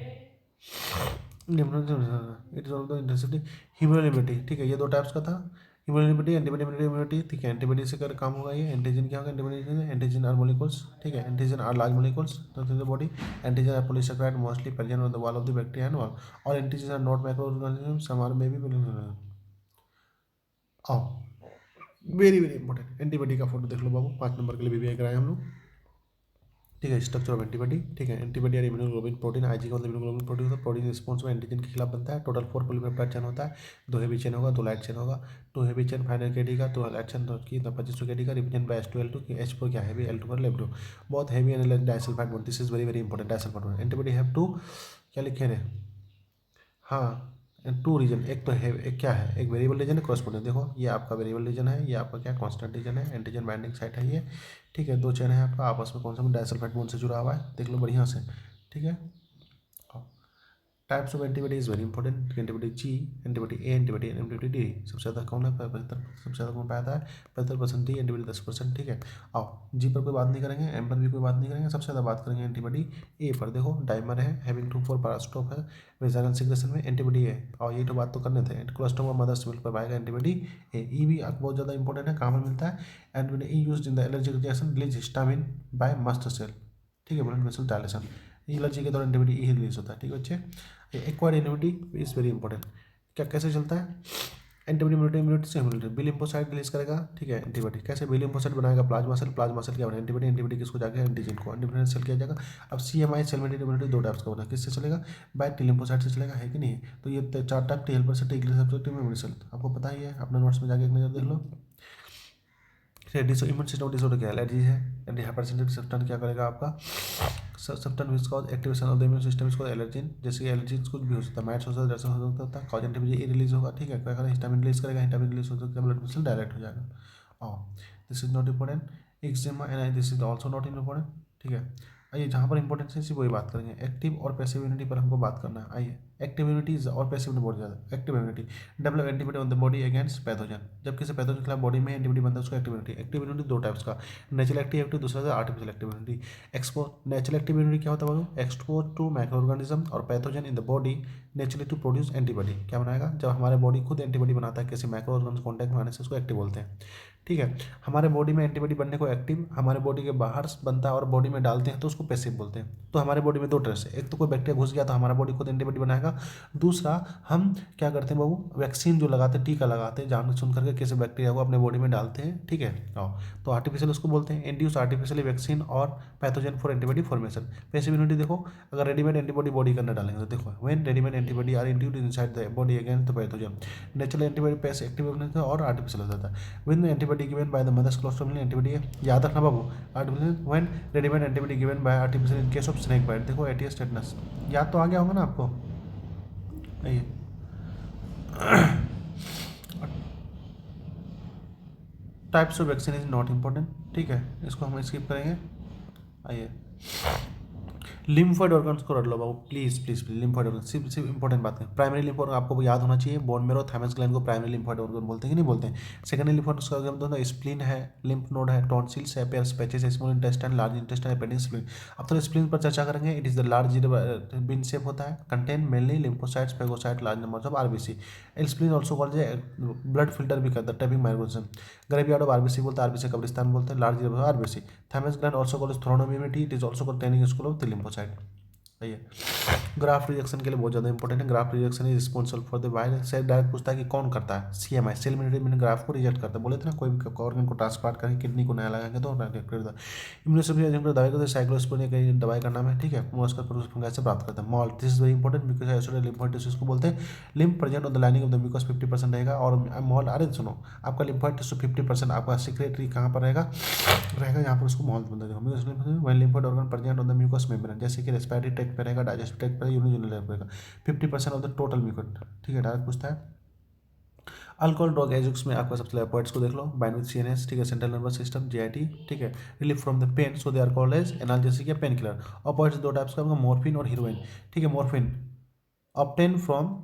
It is also intensity human immunity, ठीक है। ये दो टाइप्स का था, ह्यूमन इम्यूनिटी, एंटीबॉडी इम्यूनिटी, ठीक है। एंटीबॉडी से कर काम होगा, ये एंटीजन क्या होगा, एंटीबॉडी एंटीजन आर मोलिकुल्स, ठीक है। Antigen are large molecules in the body, antigen are polysaccharide mostly present on the wall of the bacteria and wall, और antigen are not microorganism, some are may be. आओ very very important, antibody का photo देख लो बाबू, 5 number के लिए BBI कराए हम लोग। ठीक है। स्ट्रक्चर ऑफ एंटीबॉडी, ठीक है। एंटीबॉडी और इम्यूनोग्लोबिन प्रोटीन, आईजी का मतलब इम्यूनोग्लोबिन प्रोटीन होता है। प्रोटीन रिस्पॉन्स में एंटीजन के खिलाफ बनता है। टोटल 4 पॉलीपेप्टाइड चेन होता है। 2 हेवी चेन होगा, 2 लाइट चेन होगा। 2 हेवी चेन 500 kd का, 2 लाइट चेन की 2500 kd का, रिप्रेजेंट बाय H2L2 की H4 क्या हैवी, L2 पर L2 बहुत heavy analyse disulphide bond. This is very very important. Disulphide bond antibody have to, क्या लिखे हैं, हाँ, 2 रीजन। एक तो है, एक क्या है, एक वेरिएबल रीजन है, कॉरेस्पॉन्डेंट। देखो ये आपका वेरिएबल रीजन है, ये आपका क्या कांस्टेंट रीजन है। एंटीजन बाइंडिंग साइट है ये, ठीक है। 2 चेन है आपका, आपस में कौन सा डाइसल्फाइड बॉन्ड से जुड़ा हुआ है, देख लो बढ़िया से, ठीक है। Types of antibody is very important. Antibody G, antibody A, antibody N, antibody D. सबसे ज़्यादा कौन है, 75, सबसे ज़्यादा कौन पाया था, 75% डी, एंटीबॉडी 10%, ठीक है। आओ जी पर कोई बात नहीं करेंगे, एम पर भी कोई बात नहीं करेंगे, सबसे ज़्यादा बात करेंगे एंटीबॉडी ए पर। देखो डाइमर है, हैविंग 2,4 पारास्टॉप है, वेजाइनल सिक्रेशन में एंटीबॉडी है। और ये तो बात तो करने थे। कोलेस्ट्रॉल और मदर्स मिल्क पर पाएगा एंटीबॉडी ए। ई भी बहुत ज़्यादा इंपॉर्टेंट है, कहाँ पर मिलता है, antibody E used in the allergic reaction, release histamine by mast cell, ठीक है, ब्लड वेसल डायलेशन। एलर्जी के दौरान एंटीबॉडी ई रिलीज होता है, ठीक है बच्चे। Acquired immunity is very important. क्या कैसे चलता है, एंटीबॉडी इम्यूनिटी से इम्यूनिटी बी लिम्फोसाइट रिलीज करेगा, ठीक है। एंटीबॉडी कैसे, बी लिम्फोसाइट बनाएगा प्लाज्मा सेल, प्लाज्मा सेल क्या बना, एंटीबॉडी, एंटीबॉडी किसको जाके एंटीजन को, एंटीबॉडी सेल किया जाएगा। अब CMI cell mediated immunity 2 types का बना, किससे चलेगा, बाय टी लिम्फोसाइट से चलेगा, है कि नहीं है। तो ये 4 type, T helper cell, T receptor, immune cell, आपको पता ही है, अपने नोट्स में जाके एक नजर देख लो। इम्यून सिस्टम डिसऑर्डर क्या, एलर्जी है, एंटी हाइपरसेंसिटिव सब्सटेंस क्या करेगा आपका, substance which cause activation of the immune system इसको एलर्जिन, जैसे एलर्जिन कुछ भी हो सकता है, मैट्स हो सकता है, जैसा हो सकता है, कॉज एंटीबॉडी रिलीज होगा, ठीक है। क्या करेगा, हिस्टामिन रिलीज करेगा, हिस्टामिन रिलीज हो सकता है, ब्लड वेसल डायरेक्ट हो जाएगा। और this is not important. Eczema and this is also not important, ठीक है। आइए जहाँ पर इंपॉर्टेंस है सिर्फ वही बात करेंगे। एक्टिव और पैसिव इम्यूनिटी पर हमको बात करना है। आइए एक्टिव इम्यूनिटी और पैसिव इम्यूनिटी बहुत ज़्यादा। Active immunity, develop antibody on the body against pathogen, जब किसी पैथोजन के खिलाफ बॉडी में एंटीबॉडी बनता है उसको active immunity. Active immunity 2 types का, नेचुरल एक्टिव, दूसरा artificial active immunity. Natural active immunity क्या होता है बाबू, एक्सपोज टू माइक्रो ऑर्गेनिज्म और pathogen in the body naturally to produce antibody. क्या बनाएगा, जब हमारे बॉडी खुद एंटीबॉडी बनाता है किसी माइक्रो ऑर्गेनिज्म कॉन्टैक्ट में आने से, उसको एक्टिव बोलते हैं, ठीक है। हमारे बॉडी में एंटीबॉडी बनने को एक्टिव, हमारे बॉडी के बाहर बनता है और बॉडी में डालते हैं तो उसको पैसिव बोलते हैं। तो हमारे बॉडी में 2 तरह से, एक तो कोई बैक्टीरिया घुस गया तो हमारा बॉडी खुद एंटीबॉडी बनाएगा। दूसरा हम क्या करते हैं बाबू, वैक्सीन जो लगाते हैं, टीका लगाते हैं, जान सुन करके किसी बैक्टीरिया को अपने बॉडी में डालते हैं, ठीक है। तो आर्टिफिशियल उसको बोलते हैं, इंड्यूस आर्टिफिशियली वैक्सीन और pathogen for antibody formation. Passive immunity देखो, अगर रेडीमेड एंटीबॉडी बॉडी के अंदर डालेंगे तो देखो, when readymade antibody are induced inside the body against the pathogen, natural antibody passive active होता है और आर्टिफिशियल हो जाता है। When antibody given by the mother's colostrum antibody है, याद रखना बाबू, artificial when readymade antibody given by artificial in case of snake bite. देखो एटीएस टेटनस, याद तो आ गया होगा ना आपको। आइए types of vaccine is not important, ठीक है, इसको हम स्किप करेंगे। आइए लिम्फोइड ऑर्गन्स को रट लो बाबू, please please please. Lymphoid organ सिर्फ इंपॉर्टेंट बात है। प्राइमरी लिम्फ ऑर्गन आपको याद होना चाहिए, बोन मेरो थाइमस ग्लैंड को प्राइमरी लिम्फोइड ऑर्गन बोलते हैं कि नहीं बोलते हैं। सेकेंडरी लिम्फोइड ऑर्गन तो स्प्लीन है, लिम्फ नोड है, टॉन्सिल्स है, Peyer's patches, small intestine, large intestine, appendix, spleen. अब तो स्प्लीन पर चर्चा करेंगे। It is the large bean shape होता है, contain mainly lymphocytes, phagocyte, large numbers of RBC. Spleen also called blood filter भी करता है, tapping migration. Graveyard of RBC बोलते हैं, आरबीसी कब्रिस्तान बोलते हैं, large RBC. Thymus gland also called throne of immunity, it is also called training school of the lymphocyte. सही है। ग्राफ रिजेक्शन के लिए बहुत ज़्यादा इंपॉर्टेंट है। Graph rejection is responsible for the virus से डायरेक्ट पूछता है कि कौन करता है, CMI सेल मेडिएटेड ग्राफ को रिजेक्ट करता है। बोले थे ना, कोई भी ऑर्गन को ट्रांसप्लांट करेंगे, किडनी को नया लगाएंगे तो रिजेक्ट कर देता है। इम्यूनोसप्रेसिव दवाई को साइक्लोस्पोरिन एक दवाई का नाम है, ठीक है, उसका फंगाई से प्राप्त करता है। MALT, this is very important because lymphoid tissue को बोलते हैं। Lymph present on the lining of the mucus 50% रहेगा। और मॉल, अरे सुनो, आपका लिम्फोइड टिश्यू 50% आपका सिक्रेटरी कहाँ पर रहेगा, यहाँ पर उसको मॉल बोलते हैं। Lymphoid organ present on the mucus membrane, जैसे कि रेस्पिरेटरी ट्रैक्ट पे रहेगा, डाइजेस्टिव ट्रैक्ट पे, यूरिनरी ट्रैक्ट पे रहेगा। 50% ऑफ द टोटल म्यूकस, ठीक है, डायरेक्ट पूछता है। अल्कोहल ड्रग एजुक्स में आपका सबसे पॉइंट्स को देख लो, बाइंड विद CNS, ठीक है, सेंट्रल नर्वस सिस्टम, GIT, ठीक है, relief from the pain, so they are called as analgesic या पेन किलर। और पॉइंट्स 2 टाइप्स का, मॉर्फिन और हीरोइन, ठीक है। Morphine obtain from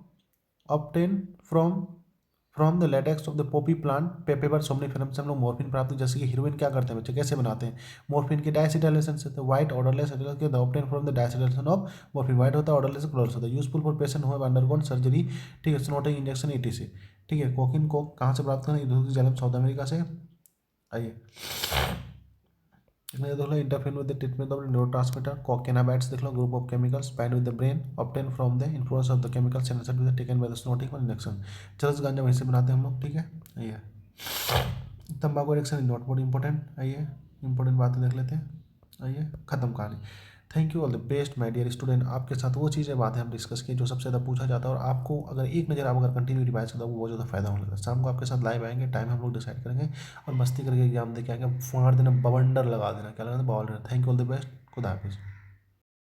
from the latex of the poppy plant, पेपर सोमनिफेरम से हम लोग मॉर्फिन प्राप्त, जैसे कि हीरोइन क्या करते हैं बच्चे, कैसे बनाते हैं मॉर्फिन के डाइसिटाइलेशन से, तो व्हाइट ऑर्डरलेस के obtain from the diacetylation of morphine, white होता है, ऑर्डरलेस कलरलेस होता है। Useful for patient who have undergone surgery, ठीक है, स्नोटिंग इंजेक्शन ETC, ठीक है। कोकिन को कहाँ से प्राप्त करें, जलम साउथ अमेरिका से। आइए इसमें देख लो, interfere with the treatment of neurotransmitter, cannabinoids देख लो, group of chemicals bind with the brain, obtain from the influence of the chemical sensor with taken by the snorting और इंजेक्शन। चरस गांजा वहीं से बनाते हैं हम लोग, ठीक है। आइए तंबाकू addiction is not more important. आइए इंपॉर्टेंट बातें देख लेते हैं। आइए ख़त्म कहानी। Thank you all the best my dear student. आपके साथ वो चीज़ें बातें हम डिस्कस की जो सबसे ज़्यादा पूछा जाता है, और आपको अगर एक नज़र आप अगर कंटिन्यू रिवाइज करते हो बहुत ज़्यादा फायदा होने लगता है। शाम को आपके साथ लाइव आएंगे, टाइम हम लोग डिसाइड करेंगे और मस्ती करके एग्जाम दे के आएंगे। फाड़ देना, बवंडर लगा देना, क्या लगा देना, बवंडर। Thank you all the best. खुदा हाफिज़।